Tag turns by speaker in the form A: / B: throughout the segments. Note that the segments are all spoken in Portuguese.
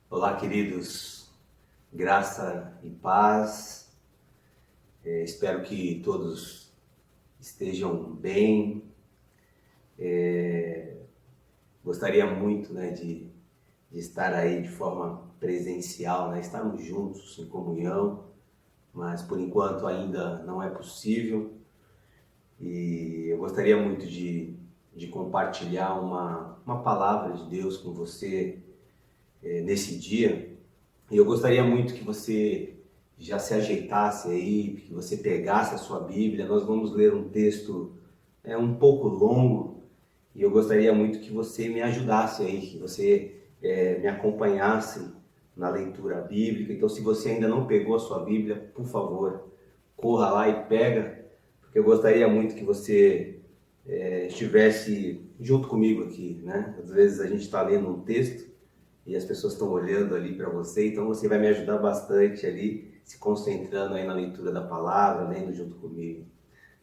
A: Olá, queridos, graça e paz. Espero que todos estejam bem. Gostaria muito, de estar aí de forma presencial, estarmos juntos em comunhão, mas por enquanto ainda não é possível. E eu gostaria muito de compartilhar uma palavra de Deus com você nesse dia. E eu gostaria muito que você já se ajeitasse aí, que você pegasse a sua Bíblia. Nós vamos ler um texto um pouco longo e eu gostaria muito que você me ajudasse aí, que você me acompanhasse na leitura bíblica. Então, se você ainda não pegou a sua Bíblia, por favor, corra lá e pega, porque eu gostaria muito que você estivesse junto comigo aqui, né? Às vezes a gente está lendo um texto e as pessoas estão olhando ali para você, então você vai me ajudar bastante ali, se concentrando aí na leitura da palavra, lendo junto comigo.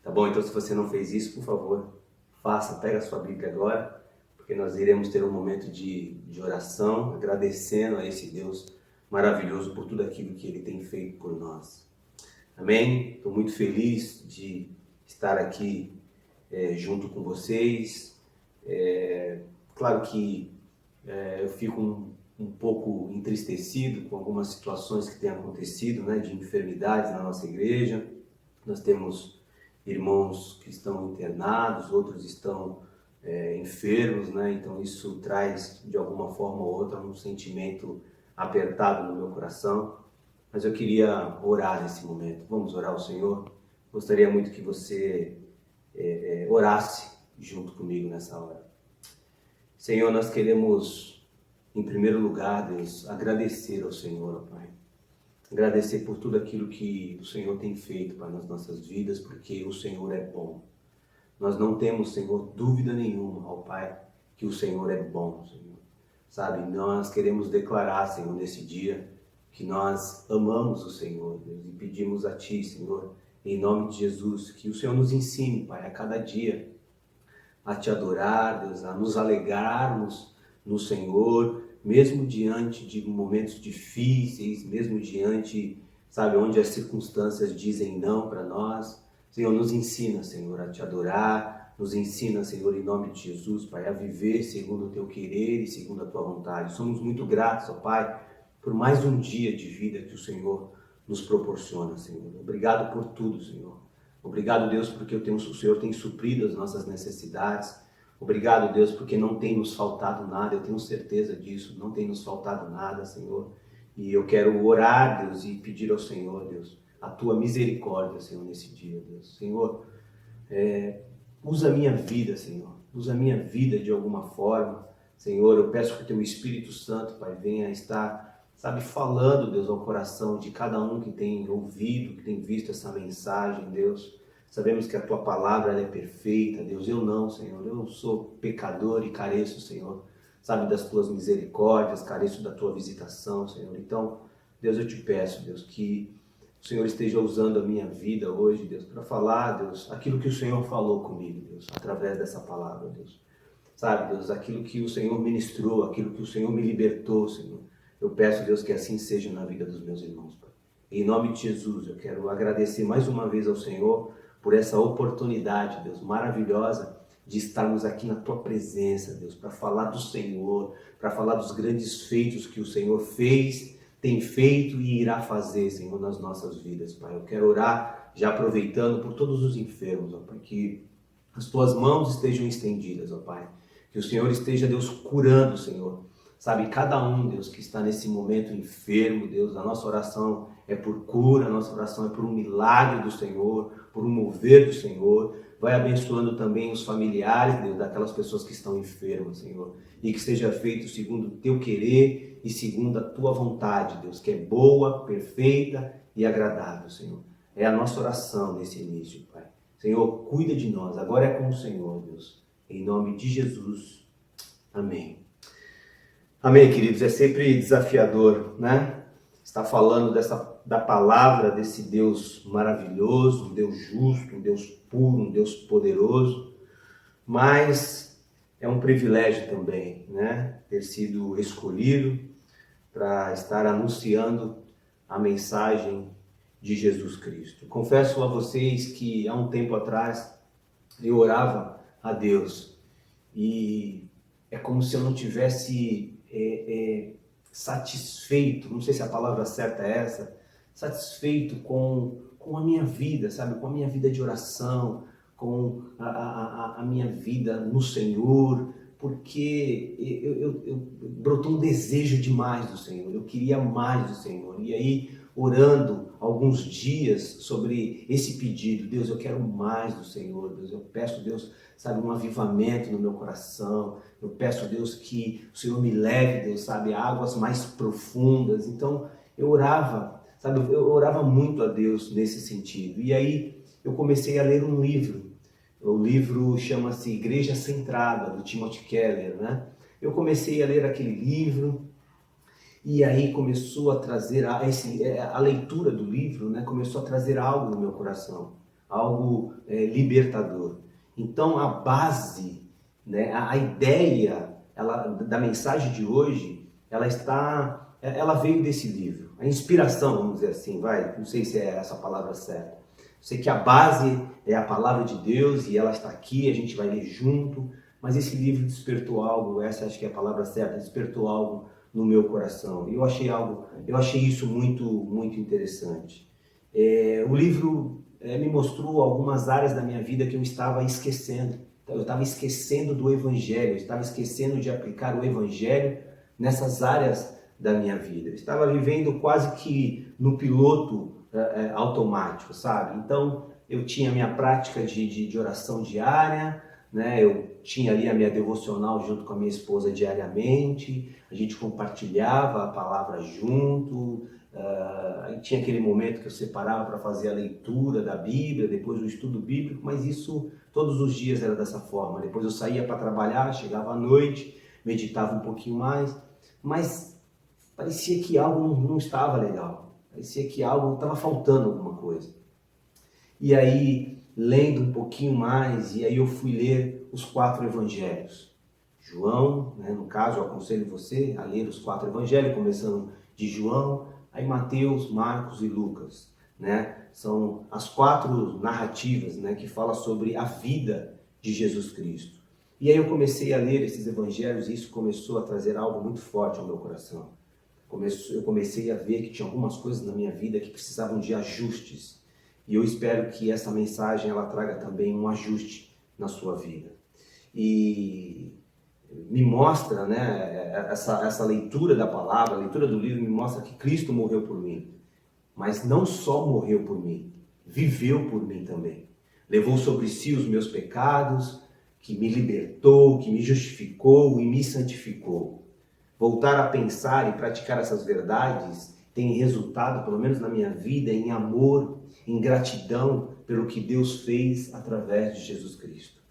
A: Tá bom? Então, se você não fez isso, por favor, faça, pega a sua Bíblia agora, porque nós iremos ter um momento de oração, agradecendo a esse Deus maravilhoso por tudo aquilo que Ele tem feito por nós. Amém? Estou muito feliz de estar aqui junto com vocês. Claro que eu fico um pouco entristecido com algumas situações que têm acontecido, de enfermidades na nossa igreja. Nós temos irmãos que estão internados, outros estão enfermos, então isso traz de alguma forma ou outra um sentimento apertado no meu coração. Mas eu queria orar nesse momento. Vamos orar ao Senhor? Gostaria muito que você orasse junto comigo nessa hora. Senhor, nós queremos, em primeiro lugar, Deus, agradecer ao Senhor, ó Pai. Agradecer por tudo aquilo que o Senhor tem feito, Pai, nas nossas vidas, porque o Senhor é bom. Nós não temos, Senhor, dúvida nenhuma, ó Pai, que o Senhor é bom, Senhor. Sabe, nós queremos declarar, Senhor, nesse dia, que nós amamos o Senhor, Deus, e pedimos a Ti, Senhor, em nome de Jesus, que o Senhor nos ensine, Pai, a cada dia, a Te adorar, Deus, a nos alegrarmos no Senhor, mesmo diante de momentos difíceis, mesmo diante, sabe, onde as circunstâncias dizem não para nós. Senhor, nos ensina, Senhor, a Te adorar, nos ensina, Senhor, em nome de Jesus, Pai, a viver segundo o Teu querer e segundo a Tua vontade. Somos muito gratos, ó Pai, por mais um dia de vida que o Senhor nos proporciona, Senhor. Obrigado por tudo, Senhor. Obrigado, Deus, porque o Senhor tem suprido as nossas necessidades. Obrigado, Deus, porque não tem nos faltado nada, eu tenho certeza disso, não tem nos faltado nada, Senhor. E eu quero orar, Deus, e pedir ao Senhor, Deus, a Tua misericórdia, Senhor, nesse dia, Deus. Senhor, usa a minha vida, Senhor, usa a minha vida de alguma forma. Senhor, eu peço que o Teu Espírito Santo, Pai, venha estar, sabe, falando, Deus, ao coração de cada um que tem ouvido, que tem visto essa mensagem, Deus. Sabemos que a Tua palavra ela é perfeita, Deus. Eu não, Senhor. Eu sou pecador e careço, Senhor, sabe, das Tuas misericórdias, careço da Tua visitação, Senhor. Então, Deus, eu Te peço, Deus, que o Senhor esteja usando a minha vida hoje, Deus, para falar, Deus, aquilo que o Senhor falou comigo, Deus, através dessa palavra, Deus. Sabe, Deus, aquilo que o Senhor ministrou, aquilo que o Senhor me libertou, Senhor. Eu peço, Deus, que assim seja na vida dos meus irmãos, Pai. Em nome de Jesus, eu quero agradecer mais uma vez ao Senhor por essa oportunidade, Deus, maravilhosa de estarmos aqui na Tua presença, Deus, para falar do Senhor, para falar dos grandes feitos que o Senhor fez, tem feito e irá fazer, Senhor, nas nossas vidas, Pai. Eu quero orar, já aproveitando, por todos os enfermos, ó Pai, que as Tuas mãos estejam estendidas, ó Pai. Que o Senhor esteja, Deus, curando, Senhor. Sabe, cada um, Deus, que está nesse momento enfermo, Deus, a nossa oração é por cura, a nossa oração é por um milagre do Senhor, por um mover do Senhor. Vai abençoando também os familiares, Deus, daquelas pessoas que estão enfermas, Senhor. E que seja feito segundo o Teu querer e segundo a Tua vontade, Deus, que é boa, perfeita e agradável, Senhor. É a nossa oração nesse início, Pai. Senhor, cuida de nós. Agora é com o Senhor, Deus. Em nome de Jesus. Amém. Amém, queridos. É sempre desafiador, Estar falando da palavra desse Deus maravilhoso, um Deus justo, um Deus puro, um Deus poderoso. Mas é um privilégio também, ter sido escolhido para estar anunciando a mensagem de Jesus Cristo. Confesso a vocês que há um tempo atrás eu orava a Deus e é como se eu não tivesse satisfeito, não sei se a palavra certa é essa, satisfeito com a minha vida, sabe? Com a minha vida de oração, com a minha vida no Senhor, porque brotou um desejo de mais do Senhor, eu queria mais do Senhor. E aí, orando alguns dias sobre esse pedido, Deus, eu quero mais do Senhor, Deus, eu peço, Deus, sabe, um avivamento no meu coração, eu peço, Deus, que o Senhor me leve, Deus, sabe, a águas mais profundas. Então, eu orava, sabe, eu orava muito a Deus nesse sentido. E aí, eu comecei a ler um livro. O livro chama-se Igreja Centrada, do Timothy Keller, né? Eu comecei a ler aquele livro e aí começou a trazer, a leitura do livro, né? Começou a trazer algo no meu coração, algo libertador. Então a base, né? A ideia da mensagem de hoje, ela veio desse livro. A inspiração, vamos dizer assim, não sei se é essa a palavra certa. Sei que a base é a palavra de Deus e ela está aqui, a gente vai ler junto, mas esse livro despertou algo, essa acho que é a palavra certa, despertou algo no meu coração. E eu achei isso muito, muito interessante. O livro me mostrou algumas áreas da minha vida que eu estava esquecendo. Então, eu estava esquecendo do Evangelho, eu estava esquecendo de aplicar o Evangelho nessas áreas da minha vida. Eu estava vivendo quase que no piloto automático, sabe? Então, eu tinha a minha prática de oração diária, né? Eu tinha ali a minha devocional junto com a minha esposa diariamente, a gente compartilhava a palavra junto, aí tinha aquele momento que eu separava para fazer a leitura da Bíblia, depois o estudo bíblico, mas isso todos os dias era dessa forma. Depois eu saía para trabalhar, chegava à noite, meditava um pouquinho mais, mas parecia que algo não estava legal. Parecia que algo estava faltando, alguma coisa. E aí, lendo um pouquinho mais, e aí eu fui ler os 4 evangelhos. João, né, no caso, eu aconselho você a ler os 4 evangelhos, começando de João, aí Mateus, Marcos e Lucas. Né? São as 4 narrativas, né, que falam sobre a vida de Jesus Cristo. E aí eu comecei a ler esses evangelhos e isso começou a trazer algo muito forte ao meu coração. Eu comecei a ver que tinha algumas coisas na minha vida que precisavam de ajustes. E eu espero que essa mensagem ela traga também um ajuste na sua vida. E me mostra, né, essa leitura da palavra, a leitura do livro me mostra que Cristo morreu por mim. Mas não só morreu por mim, viveu por mim também. Levou sobre si os meus pecados, que me libertou, que me justificou e me santificou. Voltar a pensar e praticar essas verdades tem resultado, pelo menos na minha vida, em amor, em gratidão pelo que Deus fez através de Jesus Cristo.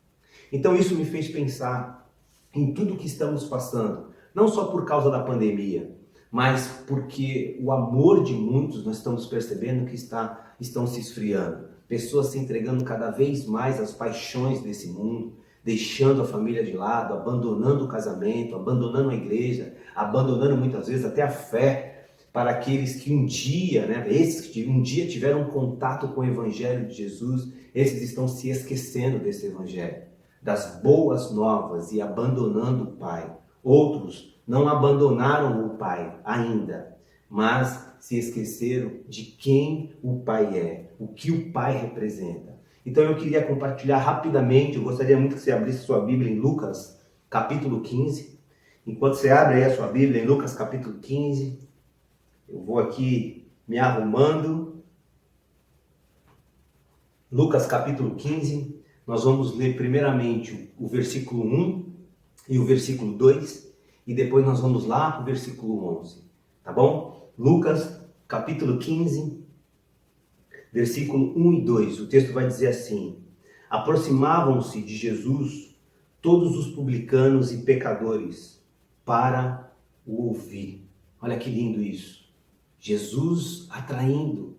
A: Então isso me fez pensar em tudo que estamos passando, não só por causa da pandemia, mas porque o amor de muitos nós estamos percebendo que estão se esfriando. Pessoas se entregando cada vez mais às paixões desse mundo, deixando a família de lado, abandonando o casamento, abandonando a igreja, abandonando muitas vezes até a fé, para aqueles que um dia, né, esses que um dia tiveram contato com o Evangelho de Jesus, esses estão se esquecendo desse Evangelho, das boas novas e abandonando o Pai. Outros não abandonaram o Pai ainda, mas se esqueceram de quem o Pai é, o que o Pai representa. Então eu queria compartilhar rapidamente, eu gostaria muito que você abrisse sua Bíblia em Lucas, capítulo 15. Enquanto você abre aí a sua Bíblia em Lucas, capítulo 15, eu vou aqui me arrumando. Lucas, capítulo 15, nós vamos ler primeiramente o versículo 1 e o versículo 2, e depois nós vamos lá para o versículo 11, tá bom? Lucas, capítulo 15, versículo 1 e 2, o texto vai dizer assim: aproximavam-se de Jesus todos os publicanos e pecadores para o ouvir. Olha que lindo isso. Jesus atraindo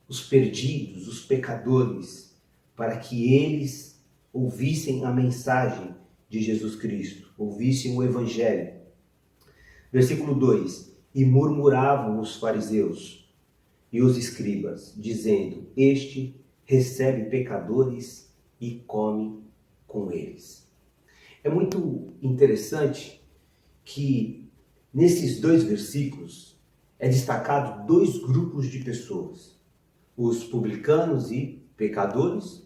A: os perdidos, os pecadores, para que eles ouvissem a mensagem de Jesus Cristo, ouvissem o Evangelho. Versículo 2: E murmuravam os fariseus e os escribas, dizendo: este recebe pecadores e come com eles. É muito interessante que nesses dois versículos é destacado dois grupos de pessoas: os publicanos e pecadores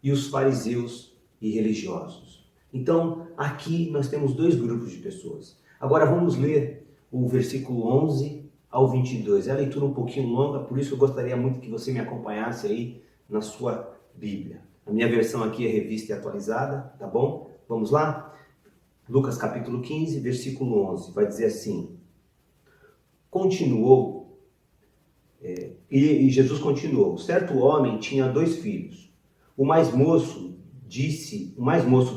A: e os fariseus e religiosos. Então, aqui nós temos dois grupos de pessoas. Agora vamos ler o versículo 11 ao 22. É a leitura um pouquinho longa, por isso eu gostaria muito que você me acompanhasse aí na sua Bíblia. A minha versão aqui é revista e atualizada, tá bom? Vamos lá? Lucas capítulo 15, versículo 11, vai dizer assim: E Jesus continuou: certo homem tinha 2 filhos. O mais moço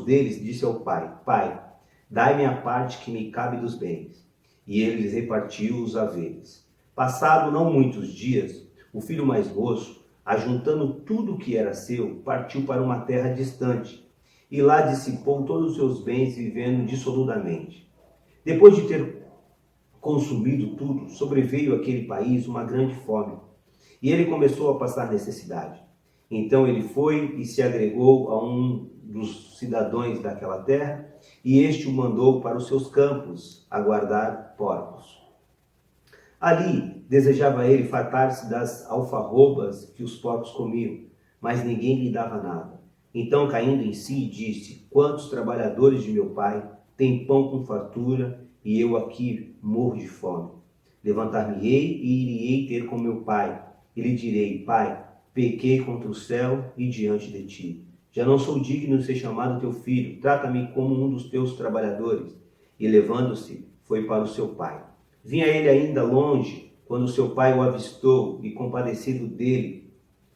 A: deles disse ao pai: Pai, dai-me a parte que me cabe dos bens. E ele lhes repartiu os haveres. Passado não muitos dias, o filho mais moço, ajuntando tudo o que era seu, partiu para uma terra distante, e lá dissipou todos os seus bens, vivendo dissolutamente. Depois de ter consumido tudo, sobreveio àquele país uma grande fome, e ele começou a passar necessidade. Então ele foi e se agregou a um dos cidadãos daquela terra, e este o mandou para os seus campos a guardar porcos. Ali desejava ele fartar-se das alfarrobas que os porcos comiam, mas ninguém lhe dava nada. Então, caindo em si, disse: quantos trabalhadores de meu pai têm pão com fartura, e eu aqui morro de fome. Levantar-me-ei e irei ter com meu pai, e lhe direi: Pai, pequei contra o céu e diante de ti. Já não sou digno de ser chamado teu filho, trata-me como um dos teus trabalhadores. E levando-se, foi para o seu pai. Vinha ele ainda longe, quando seu pai o avistou, e compadecido dele,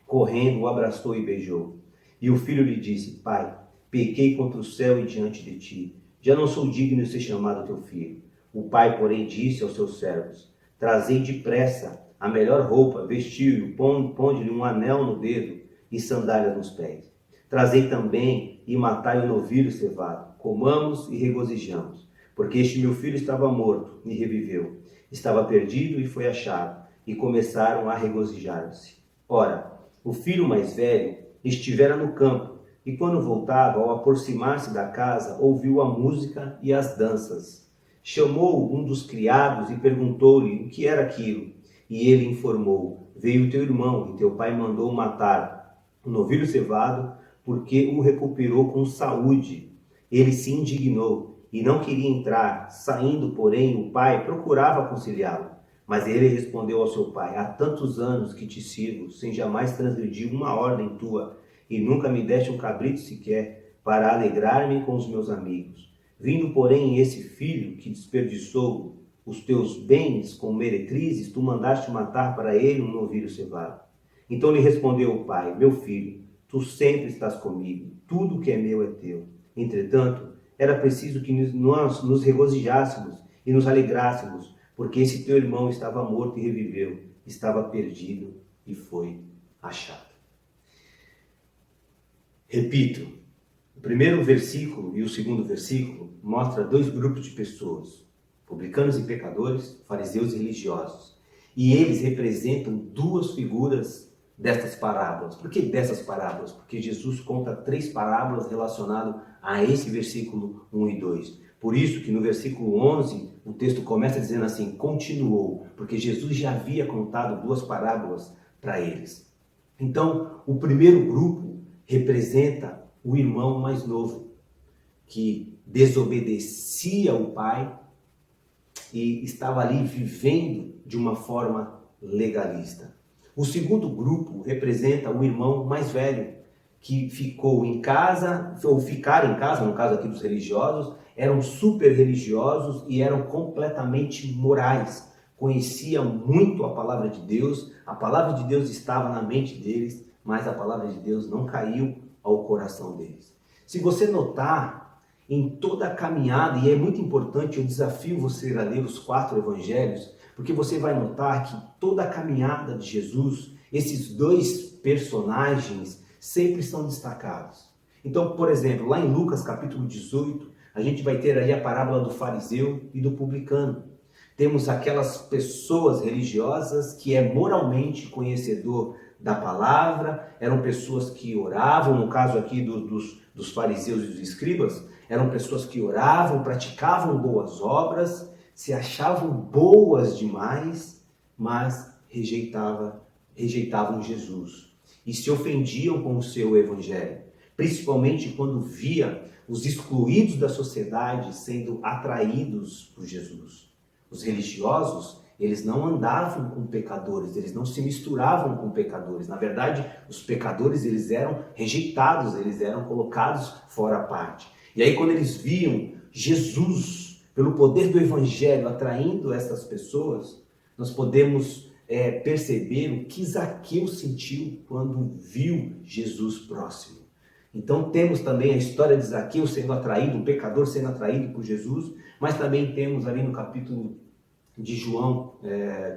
A: correndo, o abraçou e beijou. E o filho lhe disse: Pai, pequei contra o céu e diante de ti. Já não sou digno de ser chamado teu filho. O pai, porém, disse aos seus servos: trazei depressa a melhor roupa, vestiu-o, ponde-lhe um anel no dedo e sandálias nos pés. Trazei também e matai o novilho cevado. Comamos e regozijamos, porque este meu filho estava morto e reviveu. Estava perdido e foi achado, e começaram a regozijar-se. Ora, o filho mais velho estivera no campo, e quando voltava, ao aproximar-se da casa, ouviu a música e as danças. Chamou um dos criados e perguntou-lhe o que era aquilo. E ele informou: veio teu irmão, e teu pai mandou matar o novilho cevado, porque o recuperou com saúde. Ele se indignou e não queria entrar. Saindo, porém, o pai procurava conciliá-lo. Mas ele respondeu ao seu pai: há tantos anos que te sirvo, sem jamais transgredir uma ordem tua, e nunca me deste um cabrito sequer, para alegrar-me com os meus amigos. Vindo, porém, esse filho que desperdiçou os teus bens com meretrizes, tu mandaste matar para ele um novilho cevado. Então lhe respondeu o pai: meu filho, tu sempre estás comigo, tudo que é meu é teu. Entretanto, era preciso que nós nos regozijássemos e nos alegrássemos, porque esse teu irmão estava morto e reviveu, estava perdido e foi achado. Repito, o primeiro versículo e o segundo versículo mostram 2 grupos de pessoas: publicanos e pecadores, fariseus e religiosos. E eles representam 2 figuras destas parábolas. Por que dessas parábolas? Porque Jesus conta 3 parábolas relacionadas a esse versículo 1 e 2. Por isso que no versículo 11, o texto começa dizendo assim: continuou, porque Jesus já havia contado 2 parábolas para eles. Então, o primeiro grupo representa o irmão mais novo, que desobedecia o pai e estava ali vivendo de uma forma legalista. O segundo grupo representa o irmão mais velho, que ficou em casa, ou ficar em casa, no caso aqui dos religiosos, eram super religiosos e eram completamente morais. Conheciam muito a palavra de Deus estava na mente deles, mas a palavra de Deus não caiu ao coração deles. Se você notar, em toda a caminhada, e é muito importante, eu desafio você a ler os 4 evangelhos, porque você vai notar que toda a caminhada de Jesus, esses 2 personagens sempre são destacados. Então, por exemplo, lá em Lucas capítulo 18, a gente vai ter aí a parábola do fariseu e do publicano. Temos aquelas pessoas religiosas que é moralmente conhecedor da palavra, eram pessoas que oravam, no caso aqui dos fariseus e dos escribas, eram pessoas que oravam, praticavam boas obras, se achavam boas demais, mas rejeitavam Jesus e se ofendiam com o seu evangelho, principalmente quando via os excluídos da sociedade sendo atraídos por Jesus. Os religiosos, eles não andavam com pecadores, eles não se misturavam com pecadores. Na verdade, os pecadores, eles eram rejeitados, eles eram colocados fora a parte. E aí, quando eles viam Jesus, pelo poder do evangelho, atraindo essas pessoas, nós podemos perceber o que Zaqueu sentiu quando viu Jesus próximo. Então temos também a história de Zaqueu sendo atraído, um pecador sendo atraído por Jesus, mas também temos ali no capítulo de João,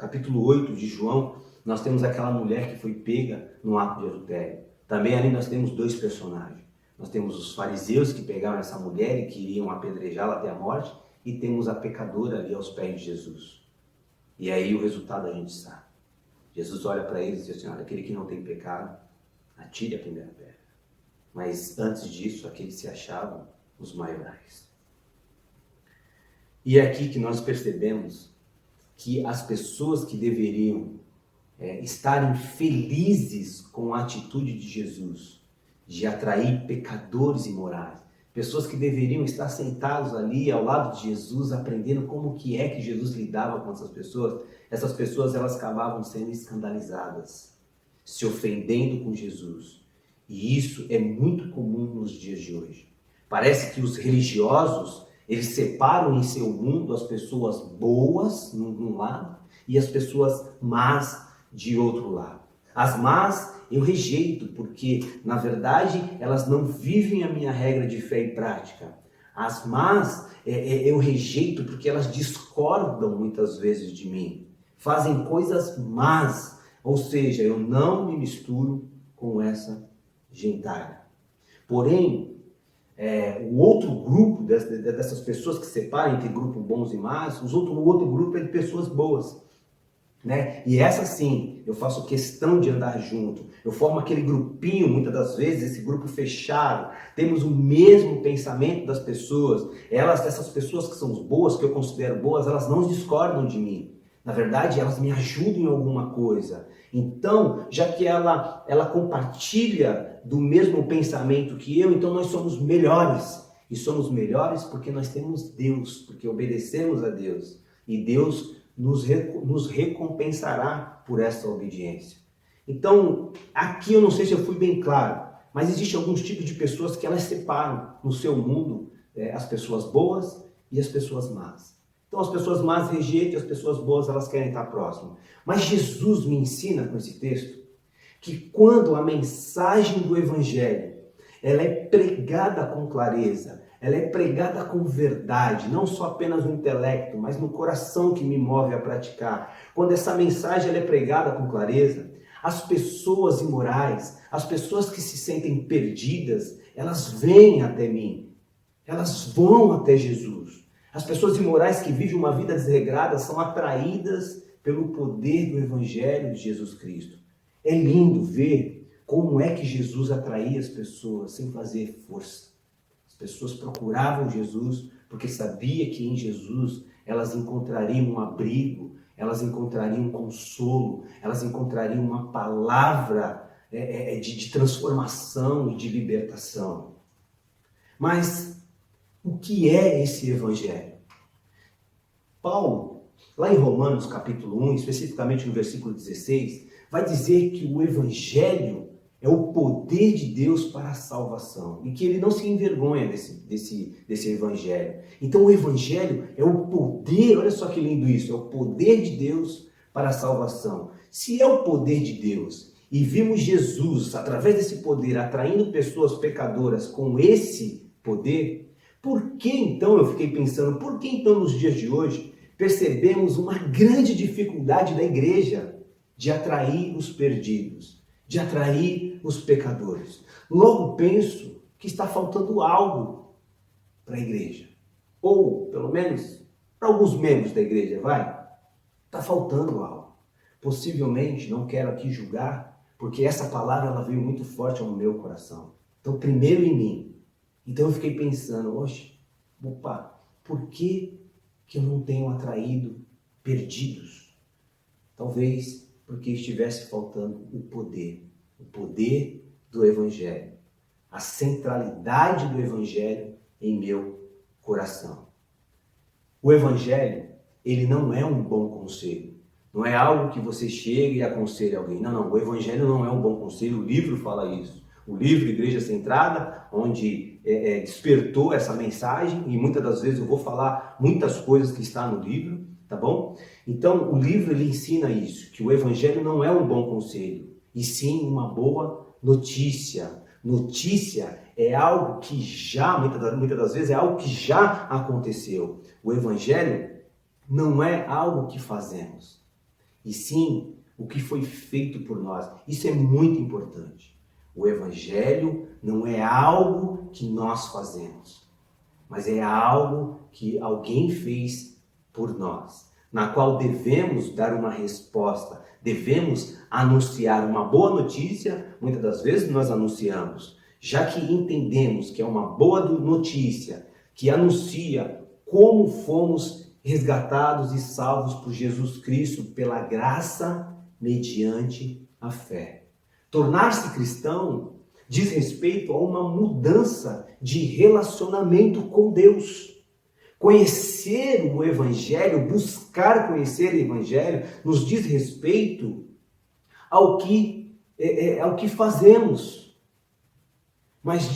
A: capítulo 8 de João, nós temos aquela mulher que foi pega no ato de adultério. Também ali nós temos dois personagens. Nós temos os fariseus que pegaram essa mulher e queriam apedrejá-la até a morte, e temos a pecadora ali aos pés de Jesus. E aí o resultado a gente sabe. Jesus olha para eles e diz assim: olha, aquele que não tem pecado, atire a primeira pedra. Mas antes disso, aqueles se achavam os maiorais. E é aqui que nós percebemos que as pessoas que deveriam estarem felizes com a atitude de Jesus, de atrair pecadores imorais, pessoas que deveriam estar sentados ali ao lado de Jesus, aprendendo como que é que Jesus lidava com essas pessoas elas acabavam sendo escandalizadas, se ofendendo com Jesus. E isso é muito comum nos dias de hoje. Parece que os religiosos, eles separam em seu mundo as pessoas boas, num lado, e as pessoas más, de outro lado. As más eu rejeito, porque, na verdade, elas não vivem a minha regra de fé e prática. As más eu rejeito porque elas discordam muitas vezes de mim. Fazem coisas más, ou seja, eu não me misturo com essa gentalha. Porém, o outro grupo dessas pessoas que separam entre grupo bons e más, o outro grupo é de pessoas boas. Né? E essa sim, eu faço questão de andar junto. Eu formo aquele grupinho, muitas das vezes, esse grupo fechado. Temos o mesmo pensamento das pessoas. Essas pessoas que são boas, que eu considero boas, elas não discordam de mim. Na verdade, elas me ajudam em alguma coisa. Então, já que ela compartilha do mesmo pensamento que eu, então nós somos melhores. E somos melhores porque nós temos Deus, porque obedecemos a Deus. E Deus nos recompensará por essa obediência. Então, aqui eu não sei se eu fui bem claro, mas existe alguns tipos de pessoas que elas separam no seu mundo as pessoas boas e as pessoas más. Então as pessoas más rejeitam e as pessoas boas elas querem estar próximas. Mas Jesus me ensina com esse texto que quando a mensagem do Evangelho ela é pregada com clareza, ela é pregada com verdade, não só apenas no intelecto, mas no coração que me move a praticar. Quando essa mensagem ela é pregada com clareza, as pessoas imorais, as pessoas que se sentem perdidas, elas vêm até mim, elas vão até Jesus. As pessoas imorais que vivem uma vida desregrada são atraídas pelo poder do Evangelho de Jesus Cristo. É lindo ver como é que Jesus atraía as pessoas sem fazer força. As pessoas procuravam Jesus porque sabia que em Jesus elas encontrariam um abrigo, elas encontrariam um consolo, elas encontrariam uma palavra de transformação e de libertação. Mas o que é esse Evangelho? Paulo, lá em Romanos capítulo 1, especificamente no versículo 16, vai dizer que o Evangelho é o poder de Deus para a salvação. E que ele não se envergonha desse Evangelho. Então o Evangelho é o poder, olha só que lindo isso, é o poder de Deus para a salvação. Se é o poder de Deus e vimos Jesus, através desse poder, atraindo pessoas pecadoras com esse poder, por que então, eu fiquei pensando, por que então nos dias de hoje percebemos uma grande dificuldade da igreja de atrair os perdidos, de atrair os pecadores? Logo penso que está faltando algo para a igreja. Ou, pelo menos, Para alguns membros da igreja, está faltando algo. Possivelmente, não quero aqui julgar, porque essa palavra ela veio muito forte ao meu coração. Então, primeiro em mim. Então eu fiquei pensando, opa, por que eu não tenho atraído perdidos? Talvez porque estivesse faltando o poder do Evangelho, a centralidade do Evangelho em meu coração. O Evangelho, ele não é um bom conselho. Não é algo que você chega e aconselha alguém. Não. O Evangelho não é um bom conselho. O livro fala isso. O livro Igreja Centrada, onde despertou essa mensagem, e muitas das vezes eu vou falar muitas coisas que está no livro, tá bom? Então, o livro ele ensina isso, que o Evangelho não é um bom conselho, e sim uma boa notícia. Notícia é algo que já, muitas das vezes, é algo que já aconteceu. O Evangelho não é algo que fazemos, e sim o que foi feito por nós. Isso é muito importante. O Evangelho não é algo que nós fazemos, mas é algo que alguém fez por nós, na qual devemos dar uma resposta, devemos anunciar uma boa notícia. Muitas das vezes nós anunciamos, já que entendemos que é uma boa notícia, que anuncia como fomos resgatados e salvos por Jesus Cristo pela graça mediante a fé. Tornar-se cristão diz respeito a uma mudança de relacionamento com Deus. Conhecer o Evangelho, buscar conhecer o Evangelho, nos diz respeito ao que fazemos. Mas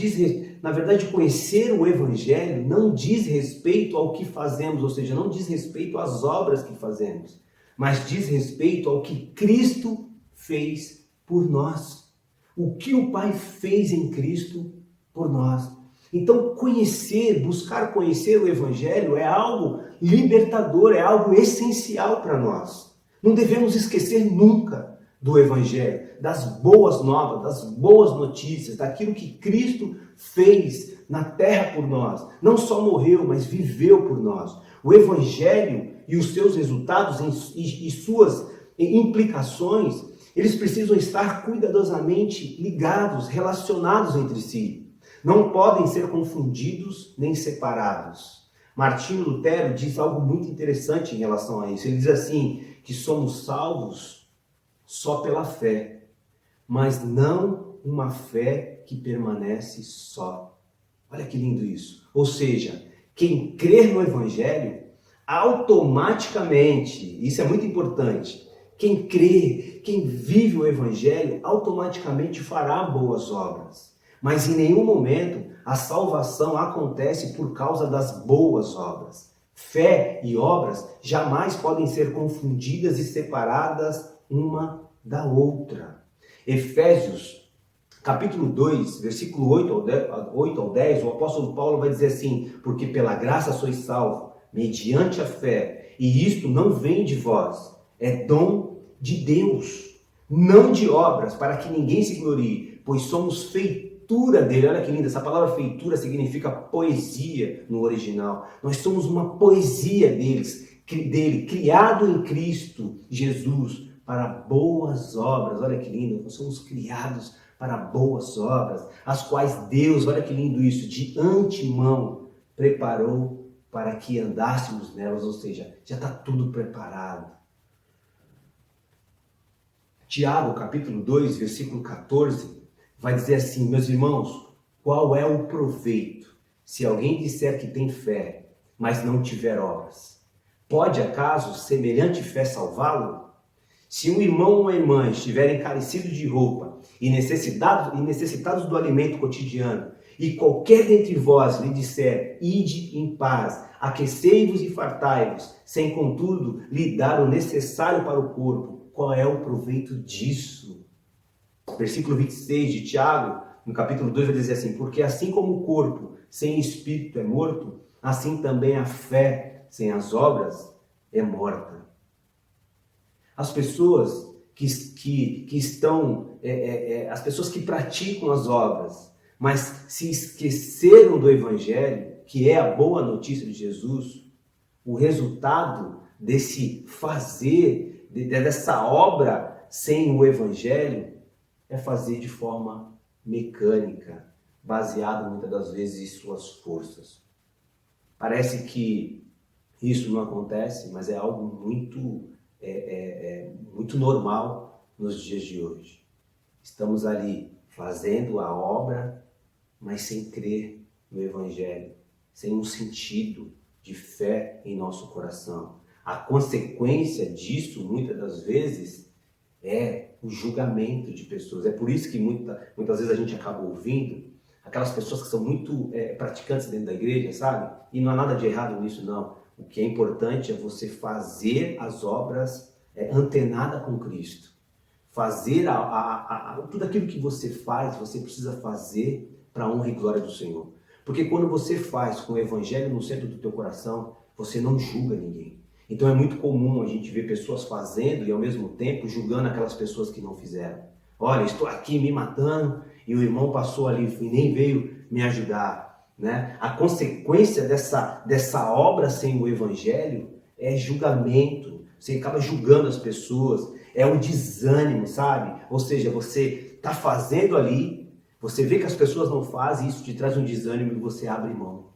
A: na verdade, conhecer o Evangelho não diz respeito ao que fazemos, ou seja, não diz respeito às obras que fazemos, mas diz respeito ao que Cristo fez por nós. O que o Pai fez em Cristo por nós. Então, buscar conhecer o Evangelho é algo libertador, é algo essencial para nós. Não devemos esquecer nunca do Evangelho, das boas novas, das boas notícias, daquilo que Cristo fez na terra por nós. Não só morreu, mas viveu por nós. O Evangelho e os seus resultados e suas implicações, eles precisam estar cuidadosamente ligados, relacionados entre si. Não podem ser confundidos nem separados. Martinho Lutero diz algo muito interessante em relação a isso. Ele diz assim, que somos salvos só pela fé, mas não uma fé que permanece só. Olha que lindo isso. Ou seja, quem crer no Evangelho, automaticamente, isso é muito importante, quem crê, quem vive o Evangelho, automaticamente fará boas obras. Mas em nenhum momento a salvação acontece por causa das boas obras. Fé e obras jamais podem ser confundidas e separadas uma da outra. Efésios, capítulo 2, versículo 8 ao 10, o apóstolo Paulo vai dizer assim, porque pela graça sois salvos, mediante a fé, e isto não vem de vós, é dom de Deus, não de obras, para que ninguém se glorie, pois somos feitura dele. Olha que linda, essa palavra feitura significa poesia no original. Nós somos uma poesia dele, criado em Cristo Jesus, para boas obras. Olha que lindo, nós somos criados para boas obras, as quais Deus, olha que lindo isso, de antemão preparou para que andássemos nelas, ou seja, já está tudo preparado. Tiago, capítulo 2, versículo 14, vai dizer assim, meus irmãos, qual é o proveito se alguém disser que tem fé, mas não tiver obras? Pode, acaso, semelhante fé salvá-lo? Se um irmão ou uma irmã estiverem carecidos de roupa e necessitados do alimento cotidiano, e qualquer dentre vós lhe disser, ide em paz, aquecei-vos e fartai-vos, sem contudo lhe dar o necessário para o corpo, qual é o proveito disso? Versículo 26 de Tiago, no capítulo 2, vai dizer assim, porque assim como o corpo sem espírito é morto, assim também a fé sem as obras é morta. As pessoas as pessoas que praticam as obras, mas se esqueceram do Evangelho, que é a boa notícia de Jesus, O resultado desse fazer, dessa obra sem o Evangelho, é fazer de forma mecânica, baseado muitas das vezes em suas forças. Parece que isso não acontece, mas é algo muito normal nos dias de hoje. Estamos ali fazendo a obra, mas sem crer no Evangelho, sem um sentido de fé em nosso coração. A consequência disso, muitas das vezes, é o julgamento de pessoas. É por isso que muitas vezes a gente acaba ouvindo aquelas pessoas que são muito praticantes dentro da igreja, sabe? E não há nada de errado nisso, não. O que é importante é você fazer as obras antenada com Cristo. Fazer tudo aquilo que você faz, você precisa fazer para a honra e glória do Senhor. Porque quando você faz com o Evangelho no centro do teu coração, você não julga ninguém. Então é muito comum a gente ver pessoas fazendo e ao mesmo tempo julgando aquelas pessoas que não fizeram. Olha, estou aqui me matando e o irmão passou ali e nem veio me ajudar, né? A consequência dessa obra sem o Evangelho é julgamento. Você acaba julgando as pessoas, é um desânimo, sabe? Ou seja, você está fazendo ali, você vê que as pessoas não fazem, isso te traz um desânimo e você abre mão.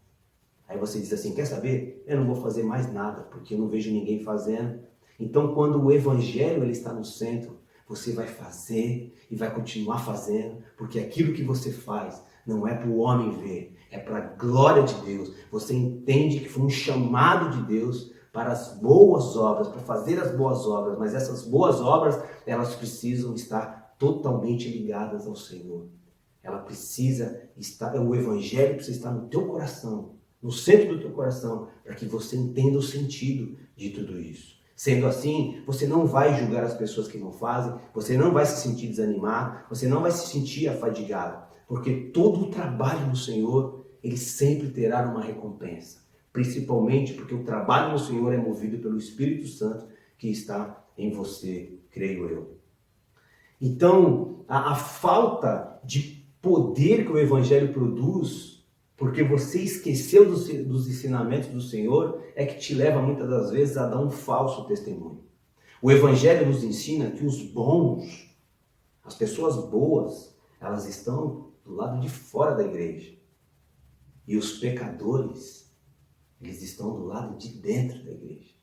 A: Aí você diz assim, quer saber? Eu não vou fazer mais nada, porque eu não vejo ninguém fazendo. Então, quando o Evangelho ele está no centro, você vai fazer e vai continuar fazendo, porque aquilo que você faz não é para o homem ver, é para a glória de Deus. Você entende que foi um chamado de Deus para as boas obras, para fazer as boas obras, mas essas boas obras, elas precisam estar totalmente ligadas ao Senhor. Ela precisa estar, o Evangelho precisa estar no teu coração, no centro do teu coração, para que você entenda o sentido de tudo isso. Sendo assim, você não vai julgar as pessoas que não fazem, você não vai se sentir desanimado, você não vai se sentir afadigado, porque todo o trabalho no Senhor, ele sempre terá uma recompensa, principalmente porque o trabalho no Senhor é movido pelo Espírito Santo que está em você, creio eu. Então, a falta de poder que o Evangelho produz, porque você esqueceu dos ensinamentos do Senhor, é que te leva muitas das vezes a dar um falso testemunho. O Evangelho nos ensina que os bons, as pessoas boas, elas estão do lado de fora da igreja. E os pecadores, eles estão do lado de dentro da igreja.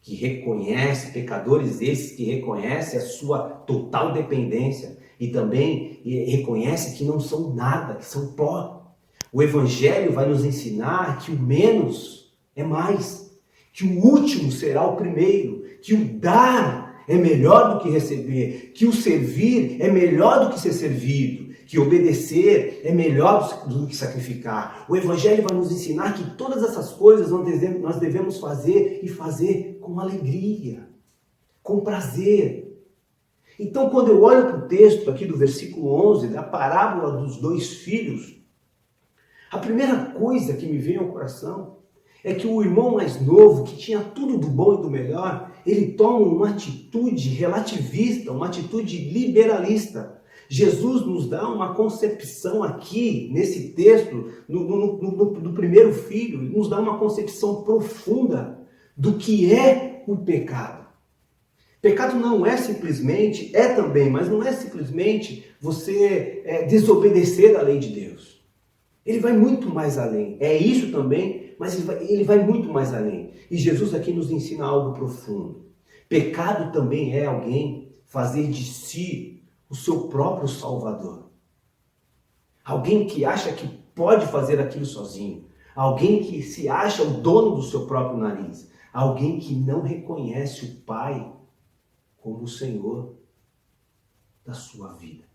A: Que reconhece, pecadores esses que reconhecem a sua total dependência e também reconhece que não são nada, que são pó. O Evangelho vai nos ensinar que o menos é mais, que o último será o primeiro, que o dar é melhor do que receber, que o servir é melhor do que ser servido, que obedecer é melhor do que sacrificar. O Evangelho vai nos ensinar que todas essas coisas nós devemos fazer e fazer com alegria, com prazer. Então, quando eu olho para o texto aqui do versículo 11, da parábola dos dois filhos, a primeira coisa que me vem ao coração é que o irmão mais novo, que tinha tudo do bom e do melhor, ele toma uma atitude relativista, uma atitude liberalista. Jesus nos dá uma concepção aqui, nesse texto, do primeiro filho, nos dá uma concepção profunda do que é o pecado. Pecado não é simplesmente, é também, mas não é simplesmente você desobedecer à lei de Deus. Ele vai muito mais além. É isso também, mas ele vai muito mais além. E Jesus aqui nos ensina algo profundo. Pecado também é alguém fazer de si o seu próprio Salvador. Alguém que acha que pode fazer aquilo sozinho. Alguém que se acha o dono do seu próprio nariz. Alguém que não reconhece o Pai como o Senhor da sua vida.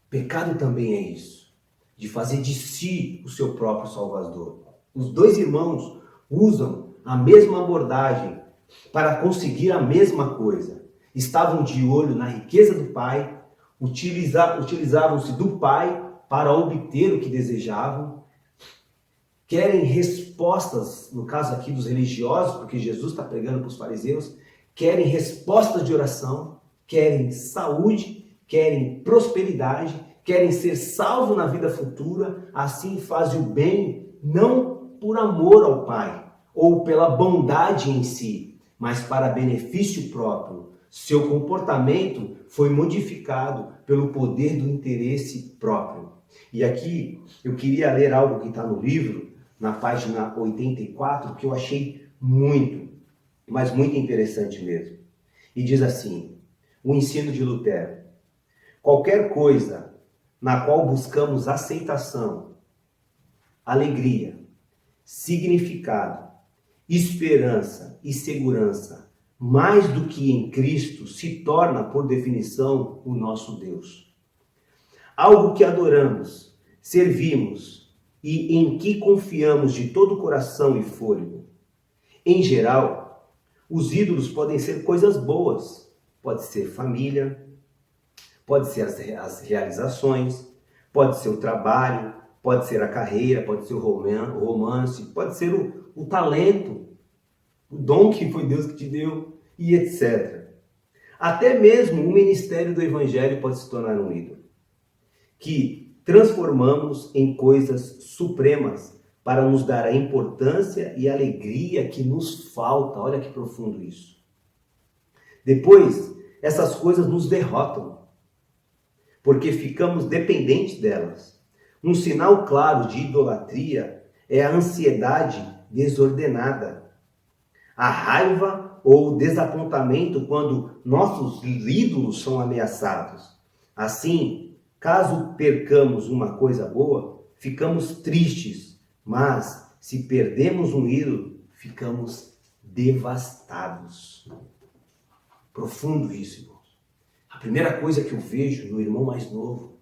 A: Pecado também é isso, de fazer de si o seu próprio Salvador. Os dois irmãos usam a mesma abordagem para conseguir a mesma coisa. Estavam de olho na riqueza do pai, utilizavam-se do pai para obter o que desejavam, querem respostas, no caso aqui dos religiosos, porque Jesus está pregando para os fariseus, querem respostas de oração, querem saúde, querem prosperidade, querem ser salvos na vida futura, assim fazem o bem, não por amor ao Pai ou pela bondade em si, mas para benefício próprio. Seu comportamento foi modificado pelo poder do interesse próprio. E aqui eu queria ler algo que está no livro, na página 84, que eu achei muito, mas muito interessante mesmo. E diz assim, o ensino de Lutero: qualquer coisa na qual buscamos aceitação, alegria, significado, esperança e segurança, mais do que em Cristo, se torna, por definição, o nosso Deus. Algo que adoramos, servimos e em que confiamos de todo o coração e fôlego. Em geral, os ídolos podem ser coisas boas. Pode ser família, pode ser as realizações, pode ser o trabalho, pode ser a carreira, pode ser o romance, pode ser o talento, o dom que foi Deus que te deu, e etc. Até mesmo o ministério do Evangelho pode se tornar um ídolo, que transformamos em coisas supremas para nos dar a importância e a alegria que nos falta. Olha que profundo isso. Depois, essas coisas nos derrotam, porque ficamos dependentes delas. Um sinal claro de idolatria é a ansiedade desordenada, a raiva ou o desapontamento quando nossos ídolos são ameaçados. Assim, caso percamos uma coisa boa, ficamos tristes, mas se perdemos um ídolo, ficamos devastados. Profundo isso, irmãos. A primeira coisa que eu vejo no irmão mais novo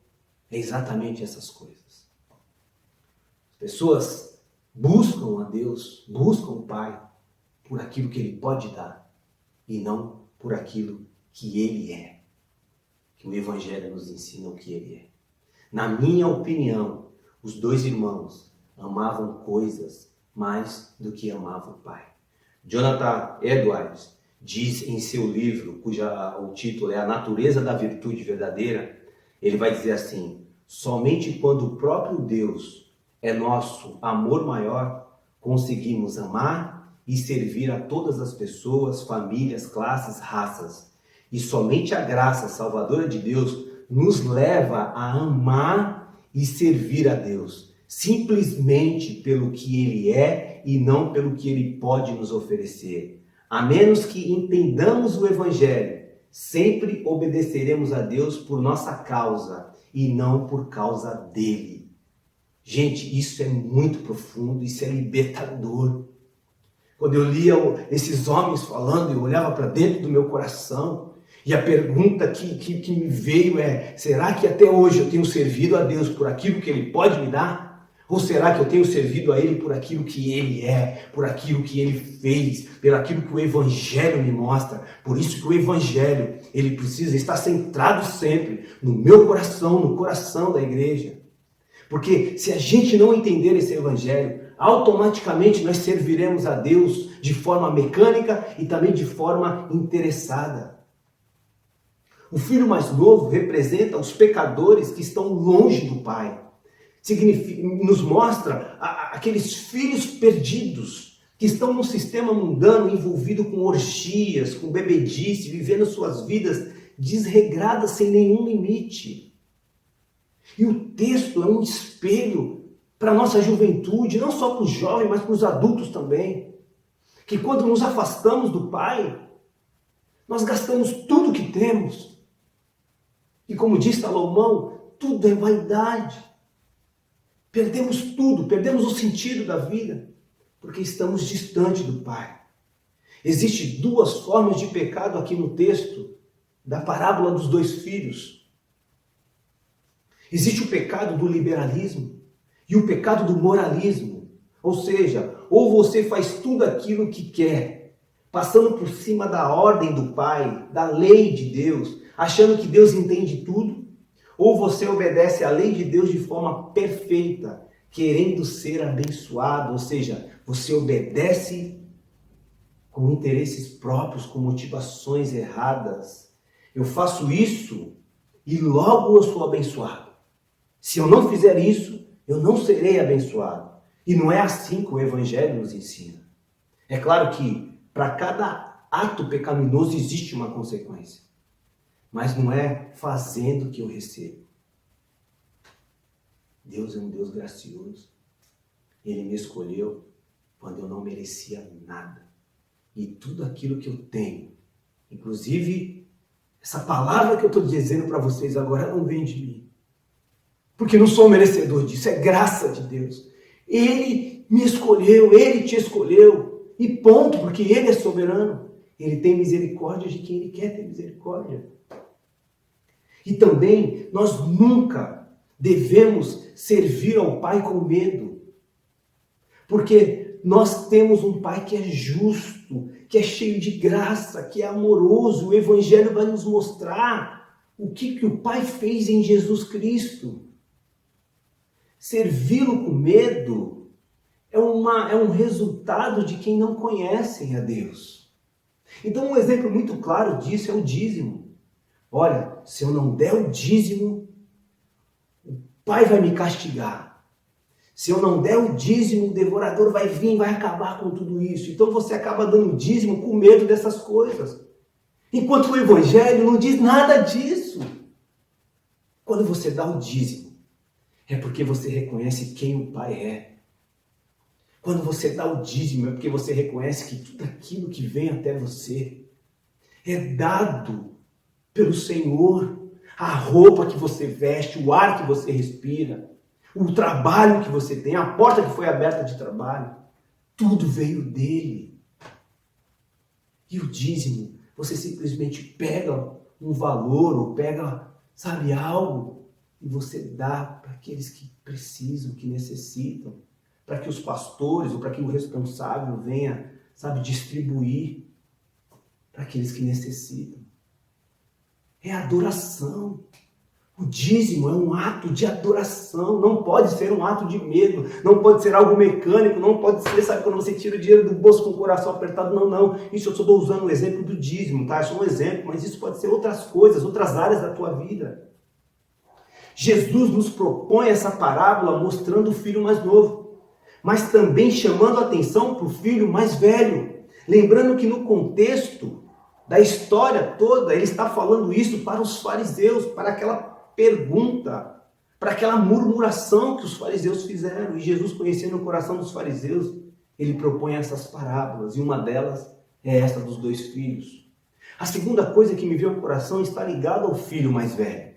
A: é exatamente essas coisas. As pessoas buscam a Deus, buscam o Pai por aquilo que Ele pode dar e não por aquilo que Ele é. Que o Evangelho nos ensina o que Ele é. Na minha opinião, os dois irmãos amavam coisas mais do que amavam o Pai. Jonathan Edwards diz em seu livro, o título é A Natureza da Virtude Verdadeira, ele vai dizer assim: somente quando o próprio Deus é nosso amor maior, conseguimos amar e servir a todas as pessoas, famílias, classes, raças. E somente a graça salvadora de Deus nos leva a amar e servir a Deus, simplesmente pelo que Ele é e não pelo que Ele pode nos oferecer. A menos que entendamos o Evangelho, sempre obedeceremos a Deus por nossa causa e não por causa dele. Gente, isso é muito profundo, isso é libertador. Quando eu lia esses homens falando, eu olhava para dentro do meu coração e a pergunta que me veio é: será que até hoje eu tenho servido a Deus por aquilo que Ele pode me dar? Ou será que eu tenho servido a Ele por aquilo que Ele é, por aquilo que Ele fez, por aquilo que o Evangelho me mostra? Por isso que o Evangelho, ele precisa estar centrado sempre no meu coração, no coração da igreja. Porque se a gente não entender esse Evangelho, automaticamente nós serviremos a Deus de forma mecânica e também de forma interessada. O filho mais novo representa os pecadores que estão longe do Pai. Nos mostra aqueles filhos perdidos que estão num sistema mundano envolvido com orgias, com bebedice, vivendo suas vidas desregradas sem nenhum limite. E o texto é um espelho para a nossa juventude, não só para os jovens, mas para os adultos também. Que quando nos afastamos do Pai, nós gastamos tudo que temos. E como diz Salomão, tudo é vaidade. Perdemos tudo, perdemos o sentido da vida, porque estamos distante do Pai. Existem duas formas de pecado aqui no texto da parábola dos dois filhos. Existe o pecado do liberalismo e o pecado do moralismo. Ou seja, ou você faz tudo aquilo que quer, passando por cima da ordem do Pai, da lei de Deus, achando que Deus entende tudo, ou você obedece à lei de Deus de forma perfeita, querendo ser abençoado, ou seja, você obedece com interesses próprios, com motivações erradas. Eu faço isso e logo eu sou abençoado. Se eu não fizer isso, eu não serei abençoado. E não é assim que o Evangelho nos ensina. É claro que para cada ato pecaminoso existe uma consequência. Mas não é fazendo que eu recebo. Deus é um Deus gracioso. Ele me escolheu quando eu não merecia nada. E tudo aquilo que eu tenho, inclusive essa palavra que eu estou dizendo para vocês agora, não vem de mim. Porque não sou merecedor disso, é graça de Deus. Ele me escolheu, Ele te escolheu. E ponto, porque Ele é soberano. Ele tem misericórdia de quem Ele quer ter misericórdia. E também, nós nunca devemos servir ao Pai com medo. Porque nós temos um Pai que é justo, que é cheio de graça, que é amoroso. O Evangelho vai nos mostrar o que o Pai fez em Jesus Cristo. Servi-lo com medo é um resultado de quem não conhece a Deus. Então, um exemplo muito claro disso é o dízimo. Olha, se eu não der o dízimo, o Pai vai me castigar. Se eu não der o dízimo, o devorador vai vir e vai acabar com tudo isso. Então você acaba dando dízimo com medo dessas coisas. Enquanto o Evangelho não diz nada disso. Quando você dá o dízimo, é porque você reconhece quem o Pai é. Quando você dá o dízimo, é porque você reconhece que tudo aquilo que vem até você é dado pelo Senhor. A roupa que você veste, o ar que você respira, o trabalho que você tem, a porta que foi aberta de trabalho, tudo veio dele. E o dízimo, você simplesmente pega um valor, ou pega, sabe, algo, e você dá para aqueles que precisam, que necessitam, para que os pastores, ou para que o responsável venha, sabe, distribuir para aqueles que necessitam. É adoração. O dízimo é um ato de adoração, não pode ser um ato de medo, não pode ser algo mecânico, não pode ser, sabe, quando você tira o dinheiro do bolso com o coração apertado, não. Isso eu só estou usando o exemplo do dízimo, tá? É só um exemplo, mas isso pode ser outras coisas, outras áreas da tua vida. Jesus nos propõe essa parábola mostrando o filho mais novo, mas também chamando a atenção para o filho mais velho. Lembrando que no contexto da história toda, ele está falando isso para os fariseus, para aquela pergunta, para aquela murmuração que os fariseus fizeram. E Jesus, conhecendo o coração dos fariseus, ele propõe essas parábolas, e uma delas é essa dos dois filhos. A segunda coisa que me veio ao coração está ligada ao filho mais velho.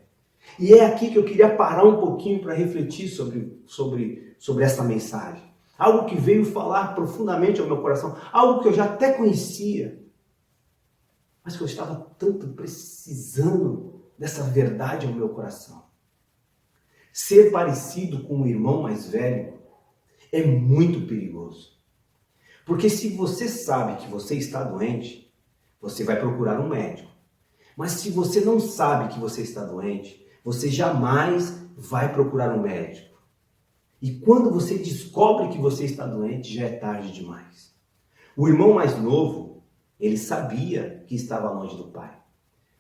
A: E é aqui que eu queria parar um pouquinho para refletir sobre essa mensagem. Algo que veio falar profundamente ao meu coração, algo que eu já até conhecia, mas que eu estava tanto precisando dessa verdade ao meu coração. Ser parecido com o irmão mais velho é muito perigoso. Porque se você sabe que você está doente, você vai procurar um médico. Mas se você não sabe que você está doente, você jamais vai procurar um médico. E quando você descobre que você está doente, já é tarde demais. O irmão mais novo, ele sabia que estava longe do pai.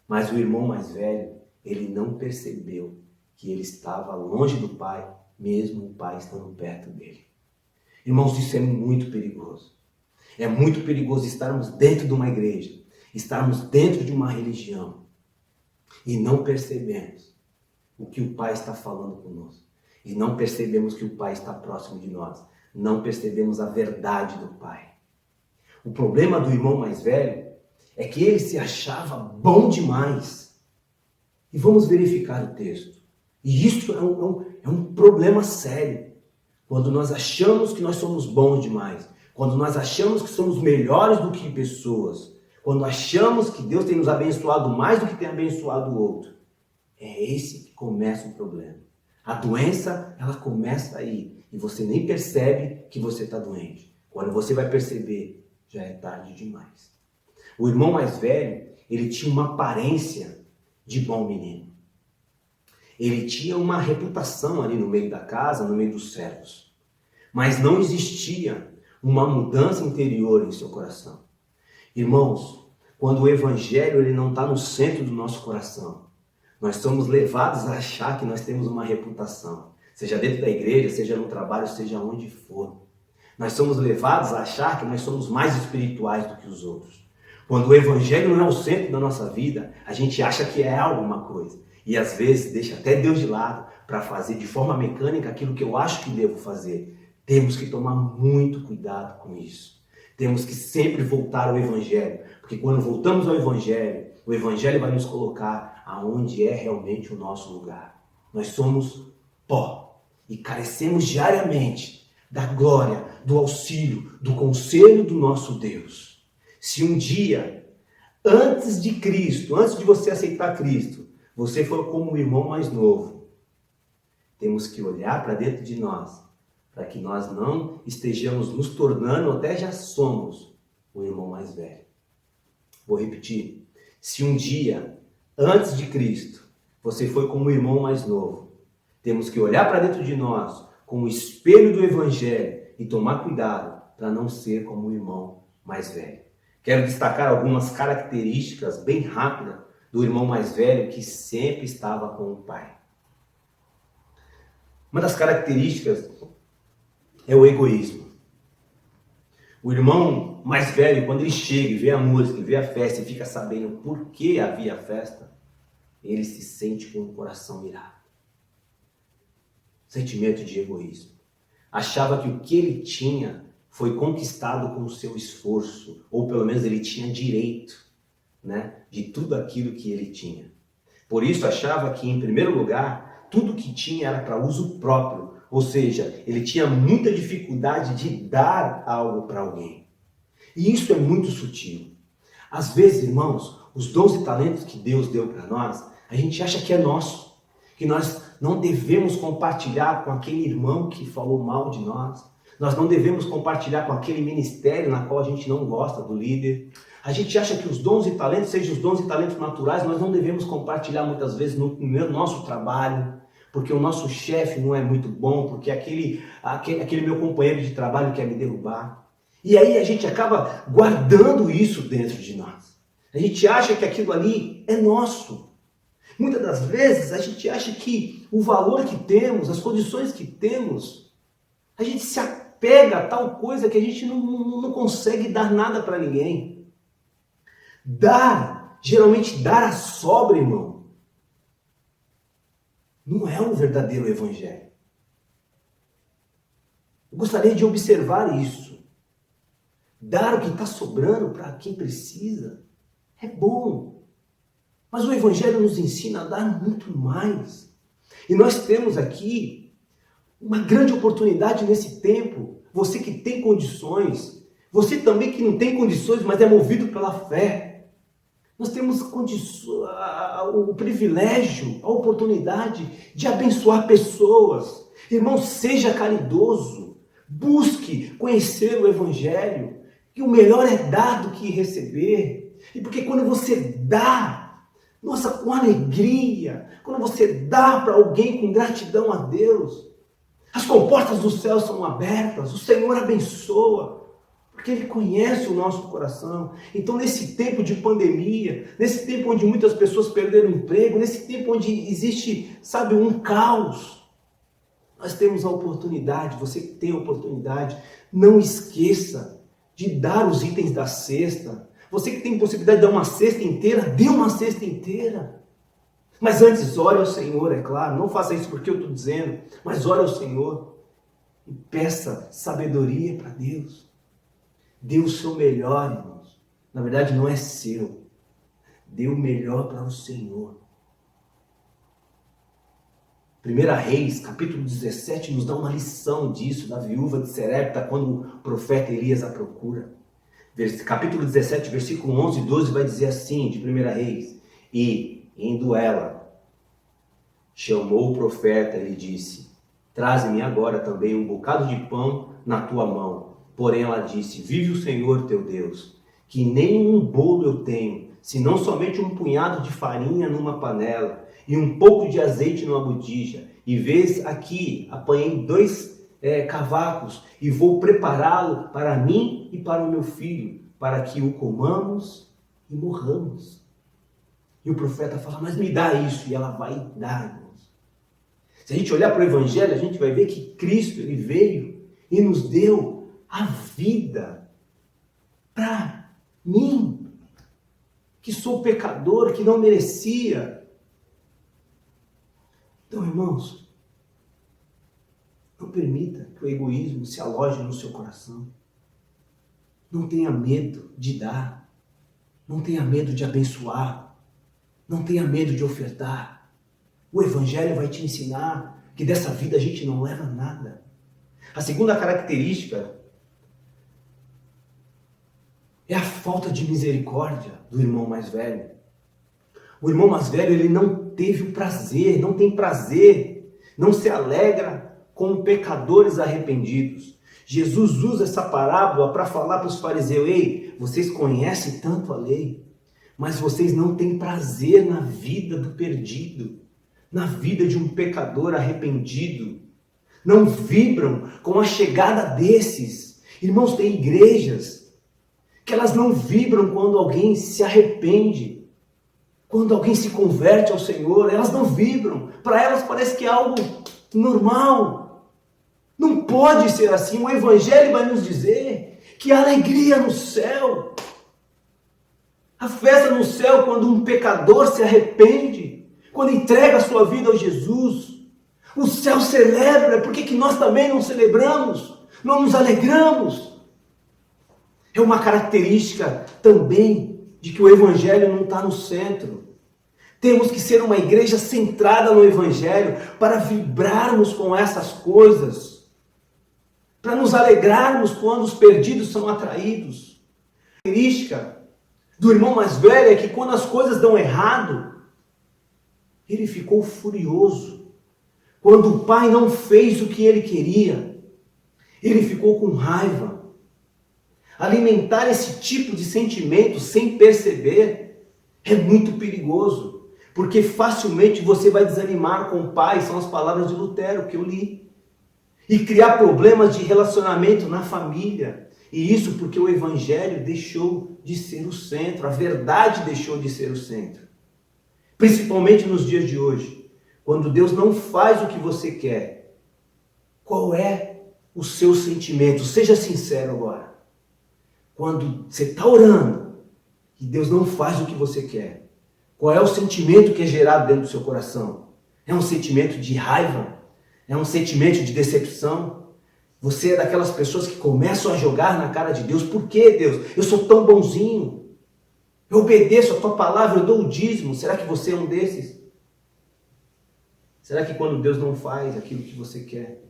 A: Mas o irmão mais velho, ele não percebeu que ele estava longe do pai, mesmo o pai estando perto dele. Irmãos, isso é muito perigoso. É muito perigoso estarmos dentro de uma igreja, estarmos dentro de uma religião e não percebemos o que o pai está falando conosco. E não percebemos que o pai está próximo de nós. Não percebemos a verdade do pai. O problema do irmão mais velho é que ele se achava bom demais. E vamos verificar o texto. E isso é um problema sério. Quando nós achamos que nós somos bons demais. Quando nós achamos que somos melhores do que pessoas. Quando achamos que Deus tem nos abençoado mais do que tem abençoado o outro. É esse que começa o problema. A doença, ela começa aí. E você nem percebe que você está doente. Quando você vai perceber, já é tarde demais. O irmão mais velho, ele tinha uma aparência de bom menino. Ele tinha uma reputação ali no meio da casa, no meio dos servos. Mas não existia uma mudança interior em seu coração. Irmãos, quando o evangelho ele não está no centro do nosso coração, nós somos levados a achar que nós temos uma reputação. Seja dentro da igreja, seja no trabalho, seja onde for. Nós somos levados a achar que nós somos mais espirituais do que os outros. Quando o evangelho não é o centro da nossa vida, a gente acha que é alguma coisa. E às vezes deixa até Deus de lado para fazer de forma mecânica aquilo que eu acho que devo fazer. Temos que tomar muito cuidado com isso. Temos que sempre voltar ao evangelho. Porque quando voltamos ao evangelho, o evangelho vai nos colocar aonde é realmente o nosso lugar. Nós somos pó e carecemos diariamente da glória, do auxílio, do conselho do nosso Deus. Se um dia, antes de Cristo, antes de você aceitar Cristo, você for como o irmão mais novo, temos que olhar para dentro de nós, para que nós não estejamos nos tornando, até já somos, o irmão mais velho. Vou repetir. Se um dia, antes de Cristo, você foi como o irmão mais novo, temos que olhar para dentro de nós com o espelho do evangelho e tomar cuidado para não ser como o irmão mais velho. Quero destacar algumas características bem rápidas do irmão mais velho que sempre estava com o pai. Uma das características é o egoísmo. O irmão mais velho, quando ele chega e vê a música, vê a festa e fica sabendo por que havia festa, ele se sente com o coração irado. Sentimento de egoísmo. Achava que o que ele tinha foi conquistado com o seu esforço, ou pelo menos ele tinha direito, de tudo aquilo que ele tinha. Por isso achava que, em primeiro lugar, tudo que tinha era para uso próprio, ou seja, ele tinha muita dificuldade de dar algo para alguém. E isso é muito sutil. Às vezes, irmãos, os dons e talentos que Deus deu para nós, a gente acha que é nosso, que nós não devemos compartilhar com aquele irmão que falou mal de nós. Nós não devemos compartilhar com aquele ministério na qual a gente não gosta do líder. A gente acha que os dons e talentos, sejam os dons e talentos naturais, nós não devemos compartilhar muitas vezes no nosso trabalho, porque o nosso chefe não é muito bom, porque aquele meu companheiro de trabalho quer me derrubar. E aí a gente acaba guardando isso dentro de nós. A gente acha que aquilo ali é nosso. Muitas das vezes a gente acha que o valor que temos, as condições que temos, a gente se apega a tal coisa que a gente não consegue dar nada para ninguém. Geralmente dar a sobra, irmão, não é o verdadeiro evangelho. Eu gostaria de observar isso. Dar o que está sobrando para quem precisa é bom. Mas o evangelho nos ensina a dar muito mais. E nós temos aqui uma grande oportunidade nesse tempo. Você que tem condições, você também que não tem condições, mas é movido pela fé. Nós temos o privilégio, a oportunidade de abençoar pessoas. Irmão, seja caridoso. Busque conhecer o evangelho. Que o melhor é dar do que receber. E porque quando você dá, nossa, com alegria, quando você dá para alguém com gratidão a Deus, as comportas do céu são abertas, o Senhor abençoa, porque Ele conhece o nosso coração. Então, nesse tempo de pandemia, nesse tempo onde muitas pessoas perderam o emprego, nesse tempo onde existe, um caos, nós temos a oportunidade, você que tem a oportunidade, não esqueça de dar os itens da cesta. Você que tem possibilidade de dar uma cesta inteira, dê uma cesta inteira. Mas antes, ore ao Senhor, é claro. Não faça isso porque eu estou dizendo, mas ore ao Senhor e peça sabedoria para Deus. Dê o seu melhor, irmãos. Na verdade, não é seu. Dê o melhor para o Senhor. 1 Reis, capítulo 17, nos dá uma lição disso, da viúva de Serepta, quando o profeta Elias a procura. Capítulo 17, versículo 11 e 12 vai dizer assim, de 1 Reis: E, indo ela, chamou o profeta e lhe disse: Traze-me agora também um bocado de pão na tua mão. Porém ela disse: Vive o Senhor teu Deus, que nem um bolo eu tenho, senão somente um punhado de farinha numa panela e um pouco de azeite numa botija. E vês aqui, apanhei 2 cavacos e vou prepará-lo para mim e para o meu filho, para que o comamos e morramos. E o profeta fala: mas me dá isso. E ela vai dar, irmãos. Se a gente olhar para o Evangelho, a gente vai ver que Cristo, ele veio e nos deu a vida para mim, que sou pecador, que não merecia. Então, irmãos, não permita que o egoísmo se aloje no seu coração. Não tenha medo de dar. Não tenha medo de abençoar. Não tenha medo de ofertar. O Evangelho vai te ensinar que dessa vida a gente não leva nada. A segunda característica é a falta de misericórdia do irmão mais velho. O irmão mais velho, ele não teve o prazer, não tem prazer, não se alegra com pecadores arrependidos. Jesus usa essa parábola para falar para os fariseus: ei, vocês conhecem tanto a lei, mas vocês não têm prazer na vida do perdido, na vida de um pecador arrependido. Não vibram com a chegada desses. Irmãos, tem igrejas que elas não vibram quando alguém se arrepende, quando alguém se converte ao Senhor, elas não vibram. Para elas parece que é algo normal. Não pode ser assim. O Evangelho vai nos dizer que há alegria no céu. A festa no céu quando um pecador se arrepende, quando entrega a sua vida ao Jesus. O céu celebra. Por que nós também não celebramos? Não nos alegramos? É uma característica também de que o Evangelho não está no centro. Temos que ser uma igreja centrada no Evangelho para vibrarmos com essas coisas, para nos alegrarmos quando os perdidos são atraídos. A característica do irmão mais velho é que quando as coisas dão errado, ele ficou furioso. Quando o pai não fez o que ele queria, ele ficou com raiva. Alimentar esse tipo de sentimento sem perceber é muito perigoso, porque facilmente você vai desanimar com o pai, são as palavras de Lutero que eu li, e criar problemas de relacionamento na família. E isso porque o Evangelho deixou de ser o centro, a verdade deixou de ser o centro. Principalmente nos dias de hoje, quando Deus não faz o que você quer. Qual é o seu sentimento? Seja sincero agora. Quando você está orando e Deus não faz o que você quer, qual é o sentimento que é gerado dentro do seu coração? É um sentimento de raiva? É um sentimento de decepção? Você é daquelas pessoas que começam a jogar na cara de Deus: por que, Deus? Eu sou tão bonzinho, eu obedeço a tua palavra, eu dou o dízimo. Será que você é um desses? Será que quando Deus não faz aquilo que você quer,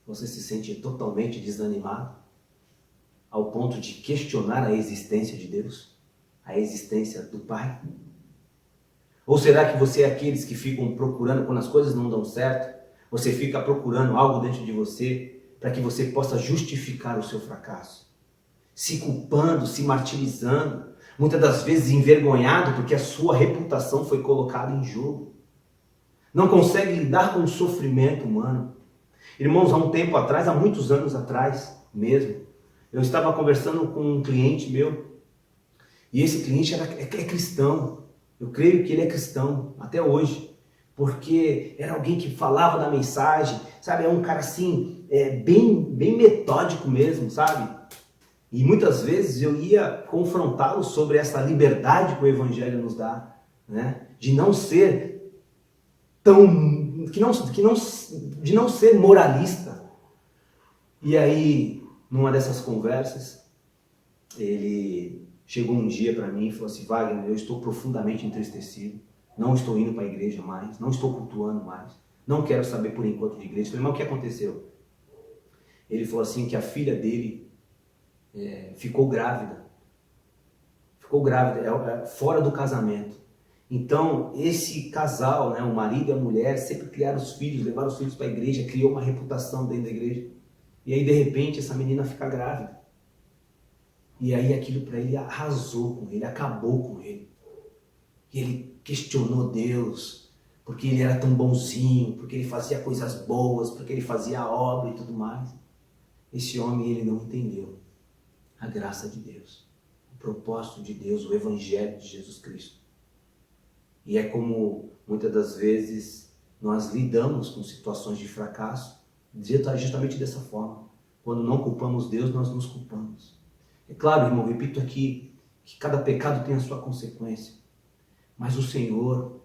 A: você se sente totalmente desanimado? Ao ponto de questionar a existência de Deus? A existência do Pai? Ou será que você é aqueles que ficam procurando, quando as coisas não dão certo, você fica procurando algo dentro de você para que você possa justificar o seu fracasso? Se culpando, se martirizando, muitas das vezes envergonhado porque a sua reputação foi colocada em jogo. Não consegue lidar com o sofrimento humano. Irmãos, há um tempo atrás, há muitos anos atrás mesmo, eu estava conversando com um cliente meu, e esse cliente é cristão. Eu creio que ele é cristão até hoje, porque era alguém que falava da mensagem, sabe? É um cara assim, bem metódico mesmo, sabe? E muitas vezes eu ia confrontá-lo sobre essa liberdade que o Evangelho nos dá, né? De não ser de não ser moralista. E aí, numa dessas conversas, ele chegou um dia para mim e falou assim: Wagner, eu estou profundamente entristecido, não estou indo para a igreja mais, não estou cultuando mais, não quero saber por enquanto de igreja. Eu falei: mas o que aconteceu? Ele falou assim que a filha dele ficou grávida, fora do casamento. Então, esse casal, né, o marido e a mulher, sempre criaram os filhos, levaram os filhos para a igreja, criou uma reputação dentro da igreja. E aí, de repente, essa menina fica grávida. E aí aquilo para ele arrasou com ele, acabou com ele. E ele questionou Deus, porque ele era tão bonzinho, porque ele fazia coisas boas, porque ele fazia a obra e tudo mais. Esse homem, ele não entendeu a graça de Deus, o propósito de Deus, o Evangelho de Jesus Cristo. E é como, muitas das vezes, nós lidamos com situações de fracasso justamente dessa forma. Quando não culpamos Deus, nós nos culpamos. É claro, irmão, repito aqui, que cada pecado tem a sua consequência. Mas o Senhor,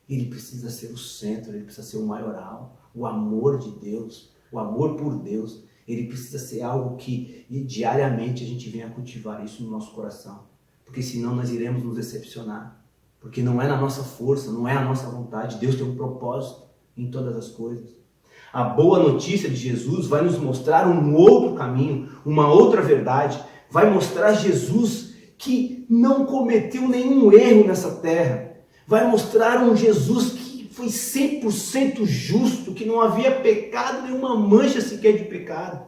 A: Ele precisa ser o centro, Ele precisa ser o maioral. O amor de Deus, o amor por Deus, Ele precisa ser algo que diariamente a gente venha cultivar isso no nosso coração. Porque senão nós iremos nos decepcionar. Porque não é na nossa força, não é a nossa vontade. Deus tem um propósito em todas as coisas. A boa notícia de Jesus vai nos mostrar um outro caminho, uma outra verdade. Vai mostrar Jesus que não cometeu nenhum erro nessa terra. Vai mostrar um Jesus que foi 100% justo, que não havia pecado, nenhuma mancha sequer de pecado.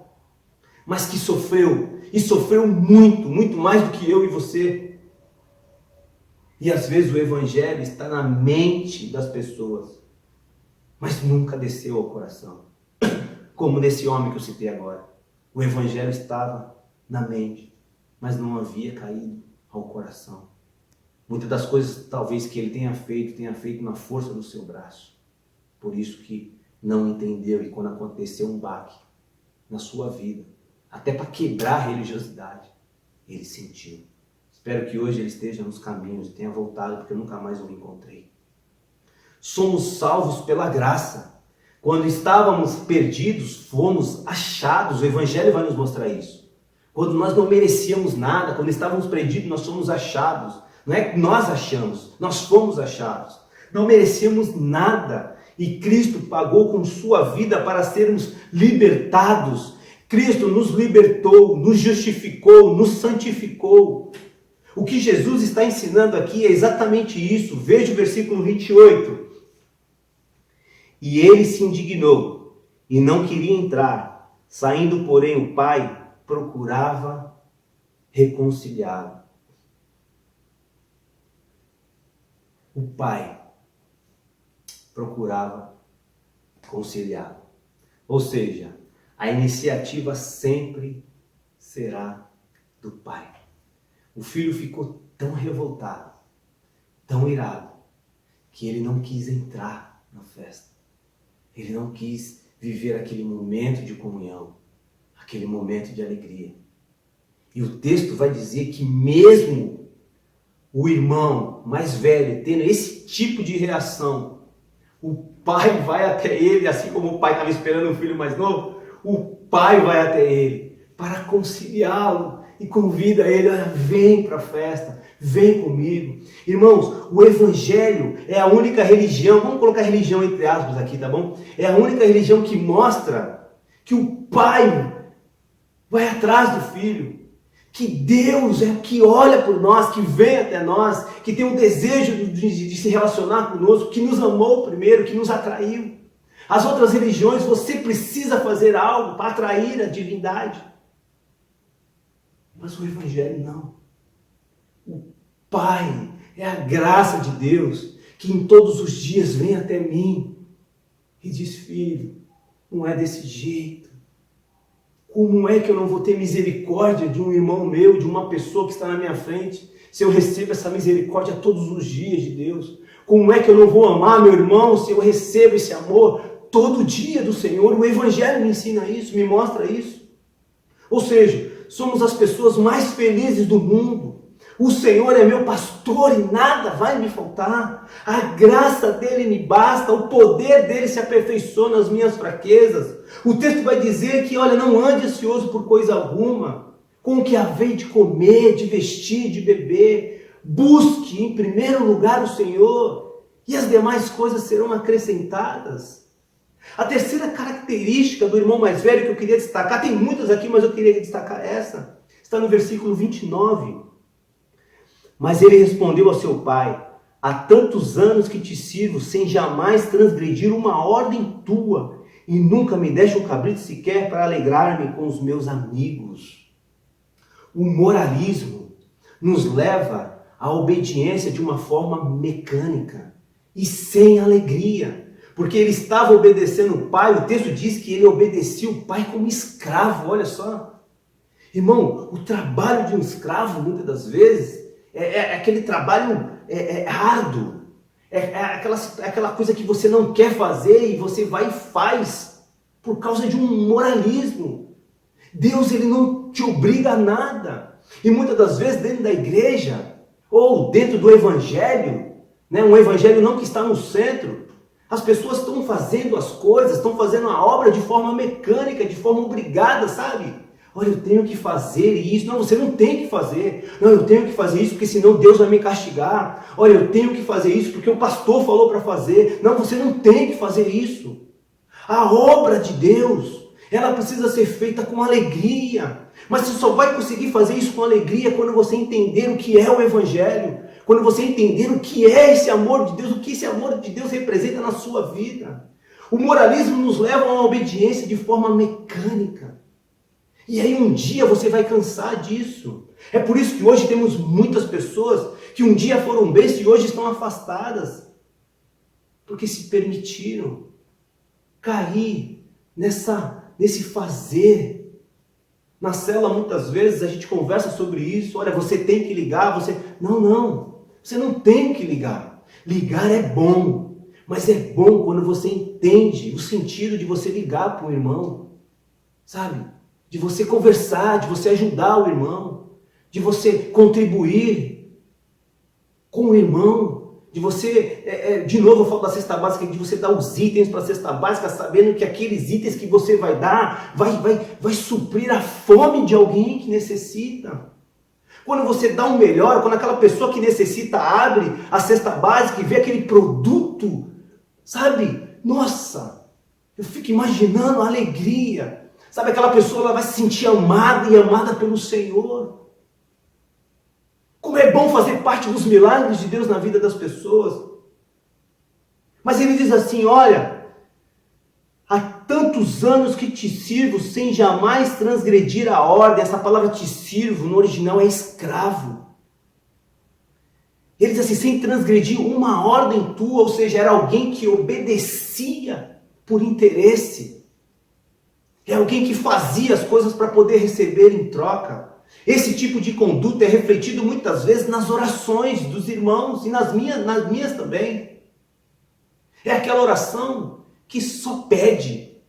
A: Mas que sofreu, e sofreu muito, muito mais do que eu e você. E às vezes o Evangelho está na mente das pessoas, mas nunca desceu ao coração. Como nesse homem que eu citei agora. O Evangelho estava na mente, mas não havia caído ao coração. Muitas das coisas talvez que ele tenha feito na força do seu braço. Por isso que não entendeu, e quando aconteceu um baque na sua vida, até para quebrar a religiosidade, ele sentiu. Espero que hoje ele esteja nos caminhos e tenha voltado, porque eu nunca mais o encontrei. Somos salvos pela graça. Quando estávamos perdidos, fomos achados. O Evangelho vai nos mostrar isso. Quando nós não merecíamos nada, quando estávamos perdidos, nós somos achados. Não é que nós achamos, nós fomos achados. Não merecíamos nada. E Cristo pagou com sua vida para sermos libertados. Cristo nos libertou, nos justificou, nos santificou. O que Jesus está ensinando aqui é exatamente isso. Veja o versículo 28. E ele se indignou e não queria entrar. Saindo, porém, o pai procurava reconciliá-lo. O pai procurava conciliá-lo. Ou seja, a iniciativa sempre será do pai. O filho ficou tão revoltado, tão irado, que ele não quis entrar na festa. Ele não quis viver aquele momento de comunhão, aquele momento de alegria. E o texto vai dizer que mesmo o irmão mais velho tendo esse tipo de reação, o pai vai até ele, assim como o pai estava esperando o filho mais novo, o pai vai até ele para conciliá-lo e convida ele, olha, vem para a festa, vem comigo. Irmãos, o Evangelho é a única religião, vamos colocar religião entre aspas aqui, tá bom? É a única religião que mostra que o pai vai atrás do filho, que Deus é que olha por nós, que vem até nós, que tem um desejo de se relacionar conosco, que nos amou primeiro, que nos atraiu. As outras religiões, você precisa fazer algo para atrair a divindade. Mas o Evangelho não. O Pai é a graça de Deus que em todos os dias vem até mim e diz, filho, não é desse jeito. Como é que eu não vou ter misericórdia de um irmão meu, de uma pessoa que está na minha frente, se eu recebo essa misericórdia todos os dias de Deus? Como é que eu não vou amar meu irmão se eu recebo esse amor todo dia do Senhor? O Evangelho me ensina isso, me mostra isso. Ou seja, somos as pessoas mais felizes do mundo. O Senhor é meu pastor e nada vai me faltar. A graça dele me basta, o poder dele se aperfeiçoa nas minhas fraquezas. O texto vai dizer que, olha, não ande ansioso por coisa alguma, com o que havei de comer, de vestir, de beber. Busque em primeiro lugar o Senhor e as demais coisas serão acrescentadas. A terceira característica do irmão mais velho que eu queria destacar, tem muitas aqui, mas eu queria destacar essa, está no versículo 29. Mas ele respondeu ao seu pai, há tantos anos que te sirvo, sem jamais transgredir uma ordem tua, e nunca me deste um cabrito sequer para alegrar-me com os meus amigos. O moralismo nos leva à obediência de uma forma mecânica e sem alegria. Porque ele estava obedecendo o pai, o texto diz que ele obedecia o pai como escravo, olha só. Irmão, o trabalho de um escravo, muitas das vezes, é aquele trabalho árduo. É aquela coisa que você não quer fazer e você vai e faz por causa de um moralismo. Deus, ele não te obriga a nada. E muitas das vezes dentro da igreja, ou dentro do evangelho, né, um evangelho não que está no centro, as pessoas estão fazendo as coisas, estão fazendo a obra de forma mecânica, de forma obrigada, sabe? Olha, eu tenho que fazer isso. Não, você não tem que fazer. Não, eu tenho que fazer isso porque senão Deus vai me castigar. Olha, eu tenho que fazer isso porque o pastor falou para fazer. Não, você não tem que fazer isso. A obra de Deus, ela precisa ser feita com alegria. Mas você só vai conseguir fazer isso com alegria quando você entender o que é o Evangelho. Quando você entender o que é esse amor de Deus, o que esse amor de Deus representa na sua vida. O moralismo nos leva a uma obediência de forma mecânica. E aí um dia você vai cansar disso. É por isso que hoje temos muitas pessoas que um dia foram bênçãos e hoje estão afastadas. Porque se permitiram cair nesse fazer. Na célula muitas vezes a gente conversa sobre isso. Olha, você tem que ligar, Não, você não tem que ligar. Ligar é bom. Mas é bom quando você entende o sentido de você ligar para o irmão. Sabe? De você conversar, de você ajudar o irmão, de você contribuir com o irmão, de você, de novo eu falo da cesta básica, de você dar os itens para a cesta básica, sabendo que aqueles itens que você vai dar, vai suprir a fome de alguém que necessita. Quando você dá o melhor, quando aquela pessoa que necessita abre a cesta básica e vê aquele produto, sabe? Nossa, eu fico imaginando a alegria. Sabe, aquela pessoa ela vai se sentir amada e amada pelo Senhor. Como é bom fazer parte dos milagres de Deus na vida das pessoas. Mas ele diz assim, olha, há tantos anos que te sirvo sem jamais transgredir a ordem. Essa palavra te sirvo no original é escravo. Ele diz assim, sem transgredir uma ordem tua, ou seja, era alguém que obedecia por interesse. É alguém que fazia as coisas para poder receber em troca. Esse tipo de conduta é refletido muitas vezes nas orações dos irmãos e nas minhas também. É aquela oração que só pede.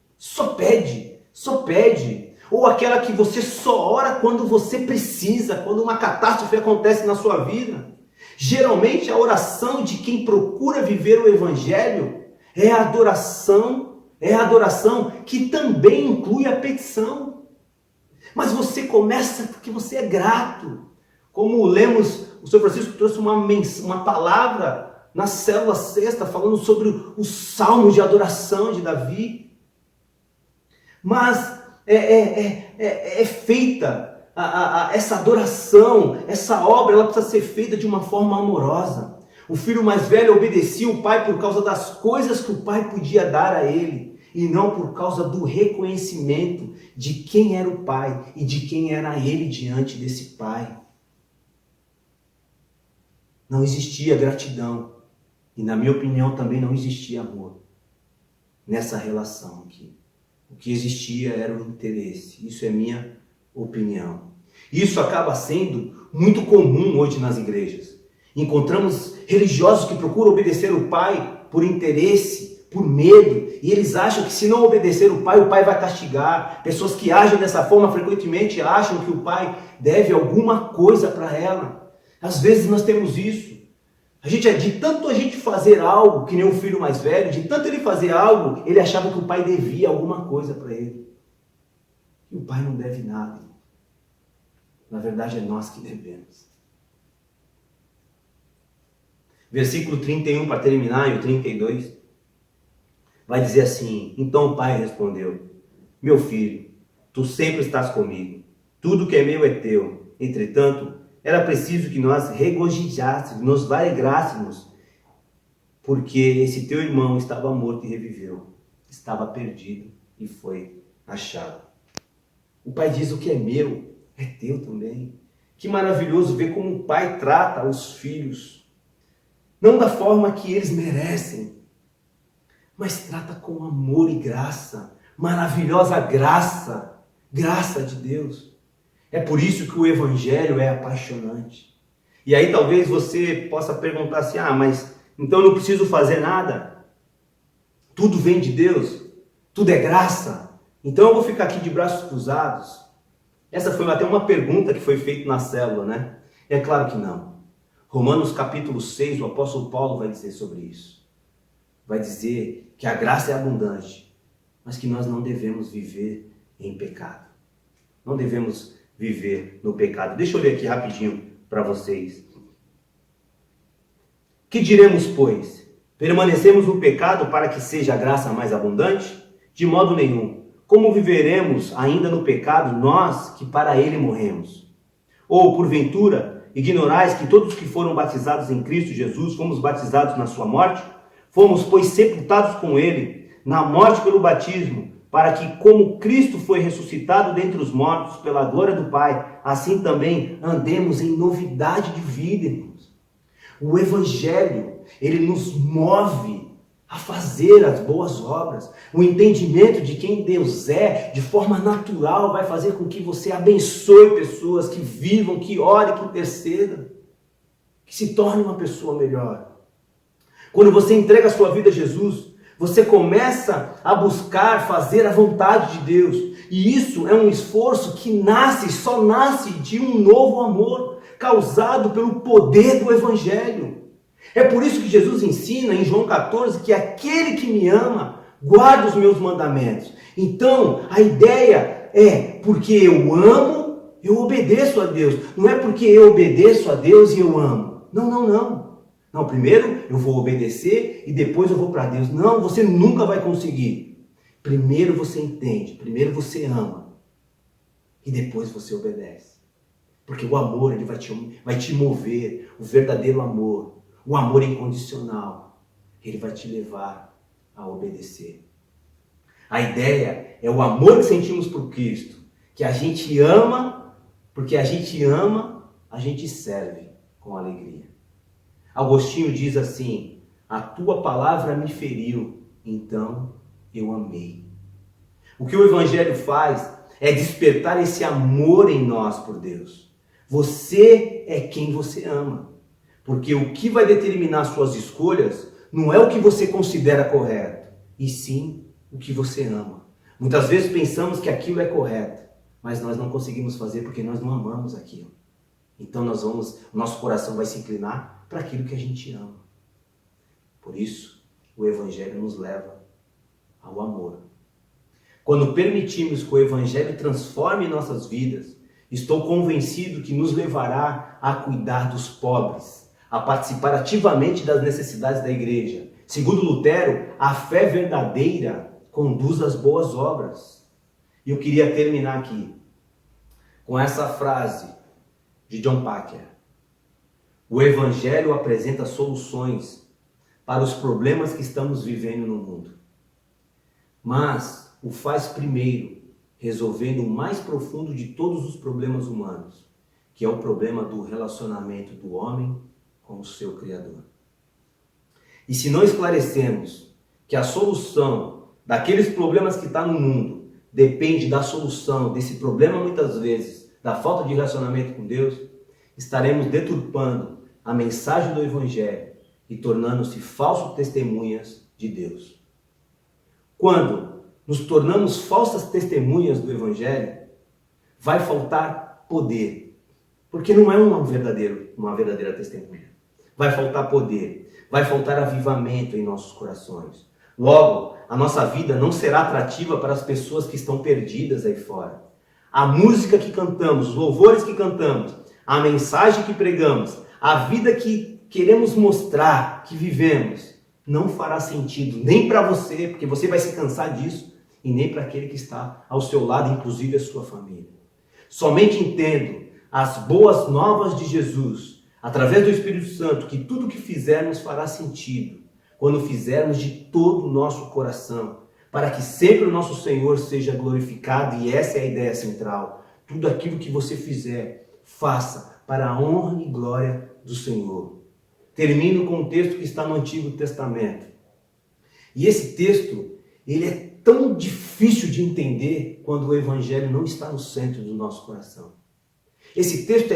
A: Ou aquela que você só ora quando você precisa, quando uma catástrofe acontece na sua vida. Geralmente a oração de quem procura viver o Evangelho é a adoração que também inclui a petição. Mas você começa porque você é grato. Como lemos, o Sr. Francisco trouxe uma palavra na célula sexta, falando sobre o salmo de adoração de Davi. Mas é feita essa adoração, essa obra, ela precisa ser feita de uma forma amorosa. O filho mais velho obedecia o pai por causa das coisas que o pai podia dar a ele, e não por causa do reconhecimento de quem era o pai e de quem era ele diante desse pai. Não existia gratidão, e na minha opinião também não existia amor nessa relação aqui. O que existia era o interesse. Isso é minha opinião. Isso acaba sendo muito comum hoje nas igrejas. Encontramos religiosos que procuram obedecer o pai por interesse, por medo, e eles acham que se não obedecer o pai vai castigar. Pessoas que agem dessa forma frequentemente acham que o pai deve alguma coisa para ela. Às vezes nós temos isso. De tanto a gente fazer algo, que nem um filho mais velho, de tanto ele fazer algo, ele achava que o pai devia alguma coisa para ele. E o pai não deve nada. Na verdade é nós que devemos. Versículo 31 para terminar, e o 32, vai dizer assim: então o pai respondeu: meu filho, tu sempre estás comigo, tudo que é meu é teu. Entretanto, era preciso que nós regozijássemos, nos alegrássemos, porque esse teu irmão estava morto e reviveu, estava perdido e foi achado. O pai diz: o que é meu é teu também. Que maravilhoso ver como o pai trata os filhos. Não da forma que eles merecem, mas trata com amor e graça. Maravilhosa graça de Deus. É por isso que o Evangelho é apaixonante. E aí talvez você possa perguntar assim: mas então eu não preciso fazer nada. Tudo vem de Deus, tudo é graça. Então eu vou ficar aqui de braços cruzados. Essa foi até uma pergunta que foi feita na célula, né? É claro que não. Romanos capítulo 6, o apóstolo Paulo vai dizer sobre isso. Vai dizer que a graça é abundante, mas que nós não devemos viver em pecado. Não devemos viver no pecado. Deixa eu ler aqui rapidinho para vocês. Que diremos, pois? Permanecemos no pecado para que seja a graça mais abundante? De modo nenhum. Como viveremos ainda no pecado, nós que para ele morremos? Ou, porventura, ignorais que todos que foram batizados em Cristo Jesus fomos batizados na sua morte? Fomos, pois, sepultados com ele na morte pelo batismo, para que, como Cristo foi ressuscitado dentre os mortos pela glória do Pai, assim também andemos em novidade de vida, irmãos. O Evangelho, ele nos move a fazer as boas obras. O entendimento de quem Deus é, de forma natural, vai fazer com que você abençoe pessoas, que vivam, que orem, que intercedam, que se torne uma pessoa melhor. Quando você entrega a sua vida a Jesus, você começa a buscar fazer a vontade de Deus. E isso é um esforço que só nasce de um novo amor, causado pelo poder do Evangelho. É por isso que Jesus ensina em João 14 que aquele que me ama guarda os meus mandamentos. Então, a ideia é, porque eu amo, eu obedeço a Deus. Não é porque eu obedeço a Deus e eu amo. Não. Não, primeiro eu vou obedecer e depois eu vou para Deus. Não, você nunca vai conseguir. Primeiro você entende, primeiro você ama e depois você obedece. Porque o amor, ele vai te mover, o verdadeiro amor, o amor incondicional, ele vai te levar a obedecer. A ideia é o amor que sentimos por Cristo, que a gente ama, porque a gente ama, a gente serve com alegria. Agostinho diz assim: a tua palavra me feriu, então eu amei. O que o Evangelho faz é despertar esse amor em nós por Deus. Você é quem você ama. Porque o que vai determinar suas escolhas não é o que você considera correto, e sim o que você ama. Muitas vezes pensamos que aquilo é correto, mas nós não conseguimos fazer porque nós não amamos aquilo. Então o nosso coração vai se inclinar para aquilo que a gente ama. Por isso, o Evangelho nos leva ao amor. Quando permitimos que o Evangelho transforme nossas vidas, estou convencido que nos levará a cuidar dos pobres, a participar ativamente das necessidades da igreja. Segundo Lutero, a fé verdadeira conduz às boas obras. E eu queria terminar aqui com essa frase de John Packer. O Evangelho apresenta soluções para os problemas que estamos vivendo no mundo, mas o faz primeiro resolvendo o mais profundo de todos os problemas humanos, que é o problema do relacionamento do homem com o seu Criador. E se não esclarecermos que a solução daqueles problemas que está no mundo depende da solução desse problema, muitas vezes, da falta de relacionamento com Deus, estaremos deturpando a mensagem do Evangelho e tornando-se falsos testemunhas de Deus. Quando nos tornamos falsas testemunhas do Evangelho, vai faltar poder, porque não é uma verdadeira testemunha. Vai faltar poder, vai faltar avivamento em nossos corações. Logo, a nossa vida não será atrativa para as pessoas que estão perdidas aí fora. A música que cantamos, os louvores que cantamos, a mensagem que pregamos, a vida que queremos mostrar, que vivemos, não fará sentido nem para você, porque você vai se cansar disso, e nem para aquele que está ao seu lado, inclusive a sua família. Somente entendo as boas novas de Jesus, através do Espírito Santo, que tudo que fizermos fará sentido, quando fizermos de todo o nosso coração, para que sempre o nosso Senhor seja glorificado, e essa é a ideia central. Tudo aquilo que você fizer, faça para a honra e glória do Senhor. Termino com um texto que está no Antigo Testamento. E esse texto, ele é tão difícil de entender quando o Evangelho não está no centro do nosso coração. Esse texto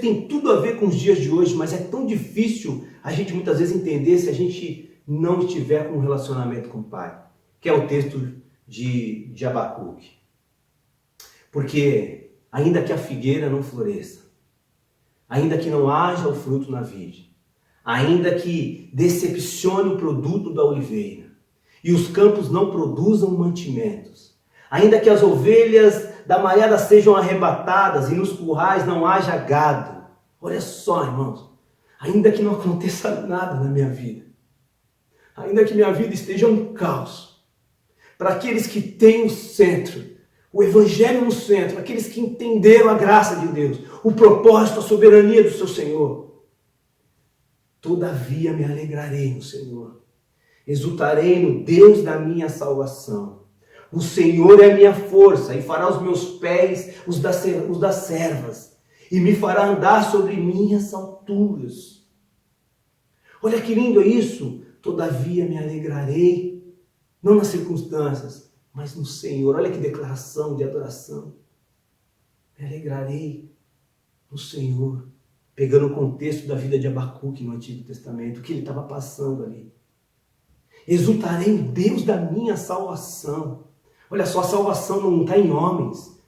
A: tem tudo a ver com os dias de hoje, mas é tão difícil a gente muitas vezes entender se a gente não estiver com um relacionamento com o Pai, que é o texto de Abacuque. Porque ainda que a figueira não floresça, ainda que não haja o fruto na vide, ainda que decepcione o produto da oliveira, e os campos não produzam mantimentos, ainda que as ovelhas da malhada sejam arrebatadas e nos currais não haja gado. Olha só, irmãos, ainda que não aconteça nada na minha vida, ainda que minha vida esteja um caos, para aqueles que têm o centro, o Evangelho no centro, aqueles que entenderam a graça de Deus, o propósito, a soberania do seu Senhor, todavia me alegrarei no Senhor, exultarei no Deus da minha salvação. O Senhor é a minha força e fará os meus pés os das servas e me fará andar sobre minhas alturas. Olha que lindo é isso. Todavia me alegrarei, não nas circunstâncias, mas no Senhor. Olha que declaração de adoração. Me alegrarei no Senhor. Pegando o contexto da vida de Abacuque no Antigo Testamento, o que ele estava passando ali. Exultarei em Deus da minha salvação. Olha só, a salvação não está em homens.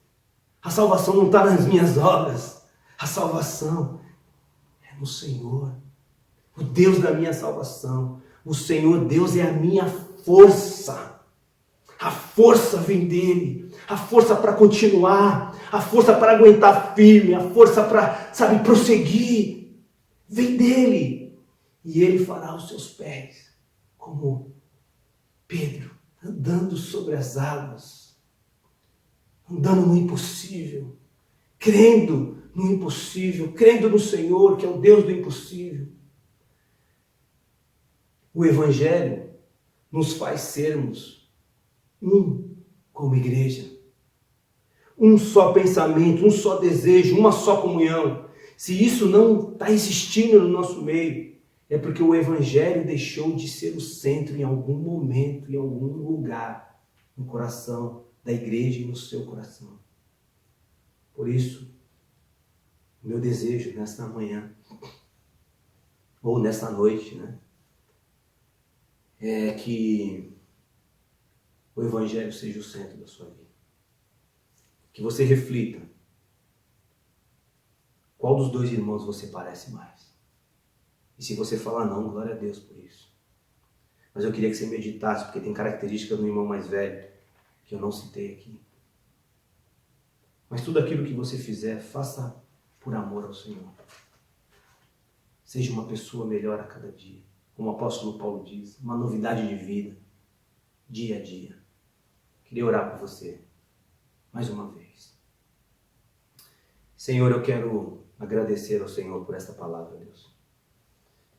A: A salvação não está nas minhas obras. A salvação é no Senhor. O Deus da minha salvação. O Senhor Deus é a minha força. A força vem dele. A força para continuar. A força para aguentar firme. A força para, prosseguir. Vem dele. E ele fará os seus pés como Pedro, andando sobre as águas, andando no impossível, crendo no impossível, crendo no Senhor, que é o Deus do impossível. O Evangelho nos faz sermos um como igreja, um só pensamento, um só desejo, uma só comunhão. Se isso não está existindo no nosso meio, é porque o Evangelho deixou de ser o centro em algum momento, em algum lugar, no coração da igreja e no seu coração. Por isso, o meu desejo nesta manhã, ou nesta noite, é que o Evangelho seja o centro da sua vida. Que você reflita qual dos dois irmãos você parece mais. E se você falar não, glória a Deus por isso. Mas eu queria que você meditasse, porque tem características do irmão mais velho que eu não citei aqui. Mas tudo aquilo que você fizer, faça por amor ao Senhor. Seja uma pessoa melhor a cada dia. Como o apóstolo Paulo diz, uma novidade de vida, dia a dia. Queria orar por você, mais uma vez. Senhor, eu quero agradecer ao Senhor por esta palavra, Deus.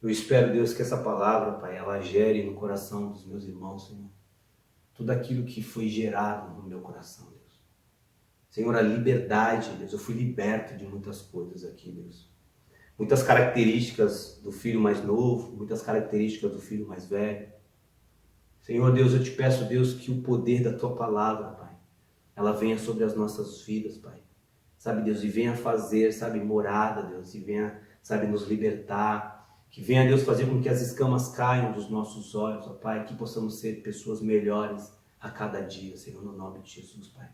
A: Eu espero, Deus, que essa palavra, Pai, ela gere no coração dos meus irmãos, Senhor, tudo aquilo que foi gerado no meu coração, Deus. Senhor, a liberdade, Deus, eu fui liberto de muitas coisas aqui, Deus. Muitas características do filho mais novo, muitas características do filho mais velho. Senhor, Deus, eu te peço, Deus, que o poder da Tua palavra, Pai, ela venha sobre as nossas vidas, Pai. Sabe, Deus, e venha fazer, morada, Deus, e venha, nos libertar. Que venha, Deus, fazer com que as escamas caiam dos nossos olhos, ó Pai, que possamos ser pessoas melhores a cada dia, Senhor, no nome de Jesus, Pai.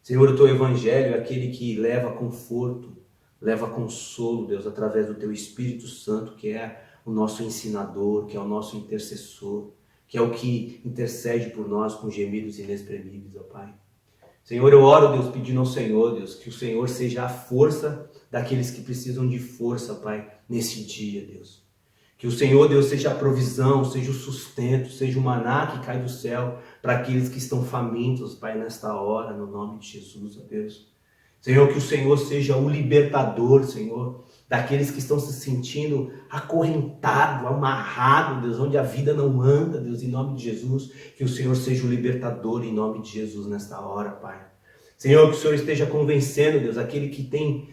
A: Senhor, o Teu Evangelho é aquele que leva conforto, leva consolo, Deus, através do Teu Espírito Santo, que é o nosso ensinador, que é o nosso intercessor, que é o que intercede por nós com gemidos inexprimíveis, ó Pai. Senhor, eu oro, Deus, pedindo ao Senhor, Deus, que o Senhor seja a força daqueles que precisam de força, Pai, nesse dia, Deus. Que o Senhor, Deus, seja a provisão, seja o sustento, seja o maná que cai do céu para aqueles que estão famintos, Pai, nesta hora, no nome de Jesus, ó Deus. Senhor, que o Senhor seja o libertador, Senhor, daqueles que estão se sentindo acorrentados, amarrados, Deus, onde a vida não anda, Deus, em nome de Jesus. Que o Senhor seja o libertador em nome de Jesus nesta hora, Pai. Senhor, que o Senhor esteja convencendo, Deus, aquele que tem,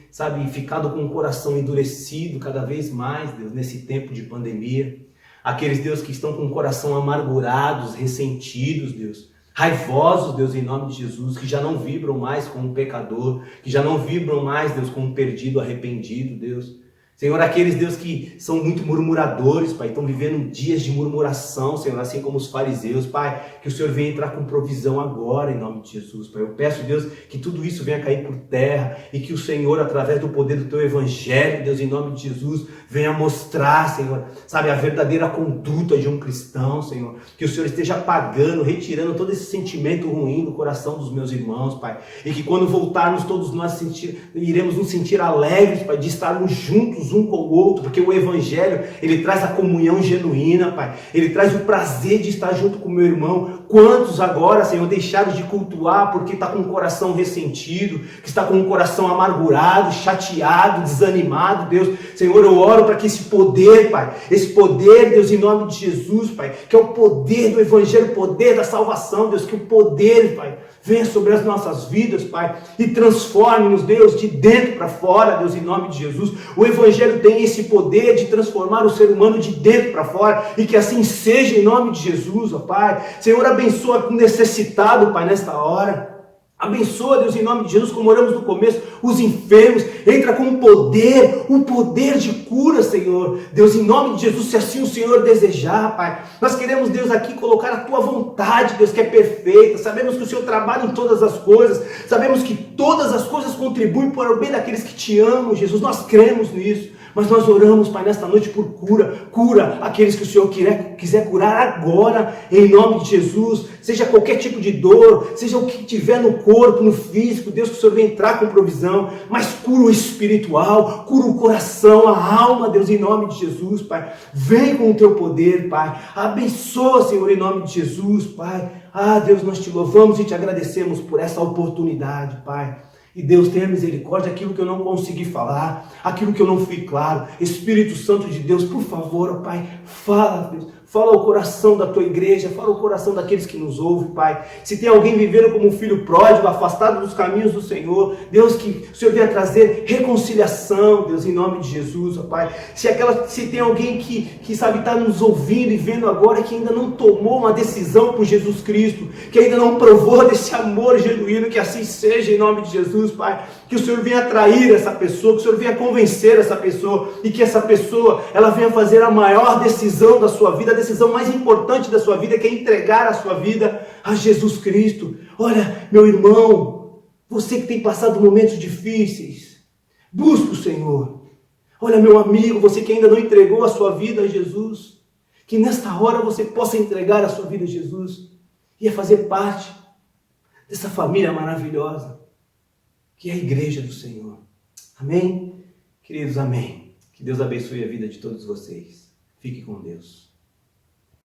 A: ficado com o coração endurecido cada vez mais, Deus, nesse tempo de pandemia. Aqueles, Deus, que estão com o coração amargurados, ressentidos, Deus. raivosos, Deus, em nome de Jesus, que já não vibram mais como um pecador, que já não vibram mais, Deus, como um perdido, arrependido, Deus. Senhor, aqueles, Deus, que são muito murmuradores, Pai, estão vivendo dias de murmuração, Senhor, assim como os fariseus, Pai, que o Senhor venha entrar com provisão agora, em nome de Jesus, Pai. Eu peço, Deus, que tudo isso venha cair por terra e que o Senhor, através do poder do Teu Evangelho, Deus, em nome de Jesus, venha mostrar, Senhor, sabe, a verdadeira conduta de um cristão, Senhor. Que o Senhor esteja apagando, retirando todo esse sentimento ruim do coração dos meus irmãos, Pai. E que quando voltarmos, todos nós iremos nos sentir alegres, Pai, de estarmos juntos um com o outro, porque o Evangelho, ele traz a comunhão genuína, Pai. Ele traz o prazer de estar junto com o meu irmão. Quantos agora, Senhor, deixaram de cultuar porque está com o coração ressentido, que está com o coração amargurado, chateado, desanimado, Deus. Senhor, eu oro para que esse poder, Pai, esse poder, Deus, em nome de Jesus, Pai, que é o poder do Evangelho, o poder da salvação, Deus, que o poder, Pai, venha sobre as nossas vidas, Pai, e transforme-nos, Deus, de dentro para fora, Deus, em nome de Jesus. O Evangelho tem esse poder de transformar o ser humano de dentro para fora, e que assim seja em nome de Jesus, ó Pai. Senhor, abençoa o necessitado, Pai, nesta hora. Abençoa, Deus, em nome de Jesus, como oramos no começo, os enfermos, entra com o poder de cura, Senhor. Deus, em nome de Jesus, se assim o Senhor desejar, Pai. Nós queremos, Deus, aqui colocar a Tua vontade, Deus, que é perfeita. Sabemos que o Senhor trabalha em todas as coisas. Sabemos que todas as coisas contribuem para o bem daqueles que Te amam, Jesus. Nós cremos nisso. Mas nós oramos, Pai, nesta noite por cura. Cura aqueles que o Senhor quiser curar agora, em nome de Jesus. Seja qualquer tipo de dor, seja o que tiver no corpo, no físico, Deus, que o Senhor venha entrar com provisão. Mas cura o espiritual, cura o coração, a alma, Deus, em nome de Jesus, Pai. Vem com o Teu poder, Pai. Abençoa, Senhor, em nome de Jesus, Pai. Ah, Deus, nós Te louvamos e Te agradecemos por essa oportunidade, Pai. E Deus, tenha misericórdia, aquilo que eu não consegui falar, aquilo que eu não fui claro. Espírito Santo de Deus, por favor, ó Pai, fala, Deus. Fala ao coração da Tua igreja, fala ao coração daqueles que nos ouvem, Pai. Se tem alguém vivendo como um filho pródigo, afastado dos caminhos do Senhor, Deus, que o Senhor venha trazer reconciliação, Deus, em nome de Jesus, ó Pai. Se tem alguém que sabe, está nos ouvindo e vendo agora, que ainda não tomou uma decisão por Jesus Cristo, que ainda não provou desse amor genuíno, que assim seja, em nome de Jesus, Pai. Que o Senhor venha atrair essa pessoa, que o Senhor venha convencer essa pessoa, e que essa pessoa, ela venha fazer a maior decisão da sua vida, a decisão mais importante da sua vida, que é entregar a sua vida a Jesus Cristo. Olha, meu irmão, você que tem passado momentos difíceis, busca o Senhor. Olha, meu amigo, você que ainda não entregou a sua vida a Jesus, que nesta hora você possa entregar a sua vida a Jesus e fazer parte dessa família maravilhosa, que é a igreja do Senhor. Amém? Queridos, amém. Que Deus abençoe a vida de todos vocês. Fique com Deus.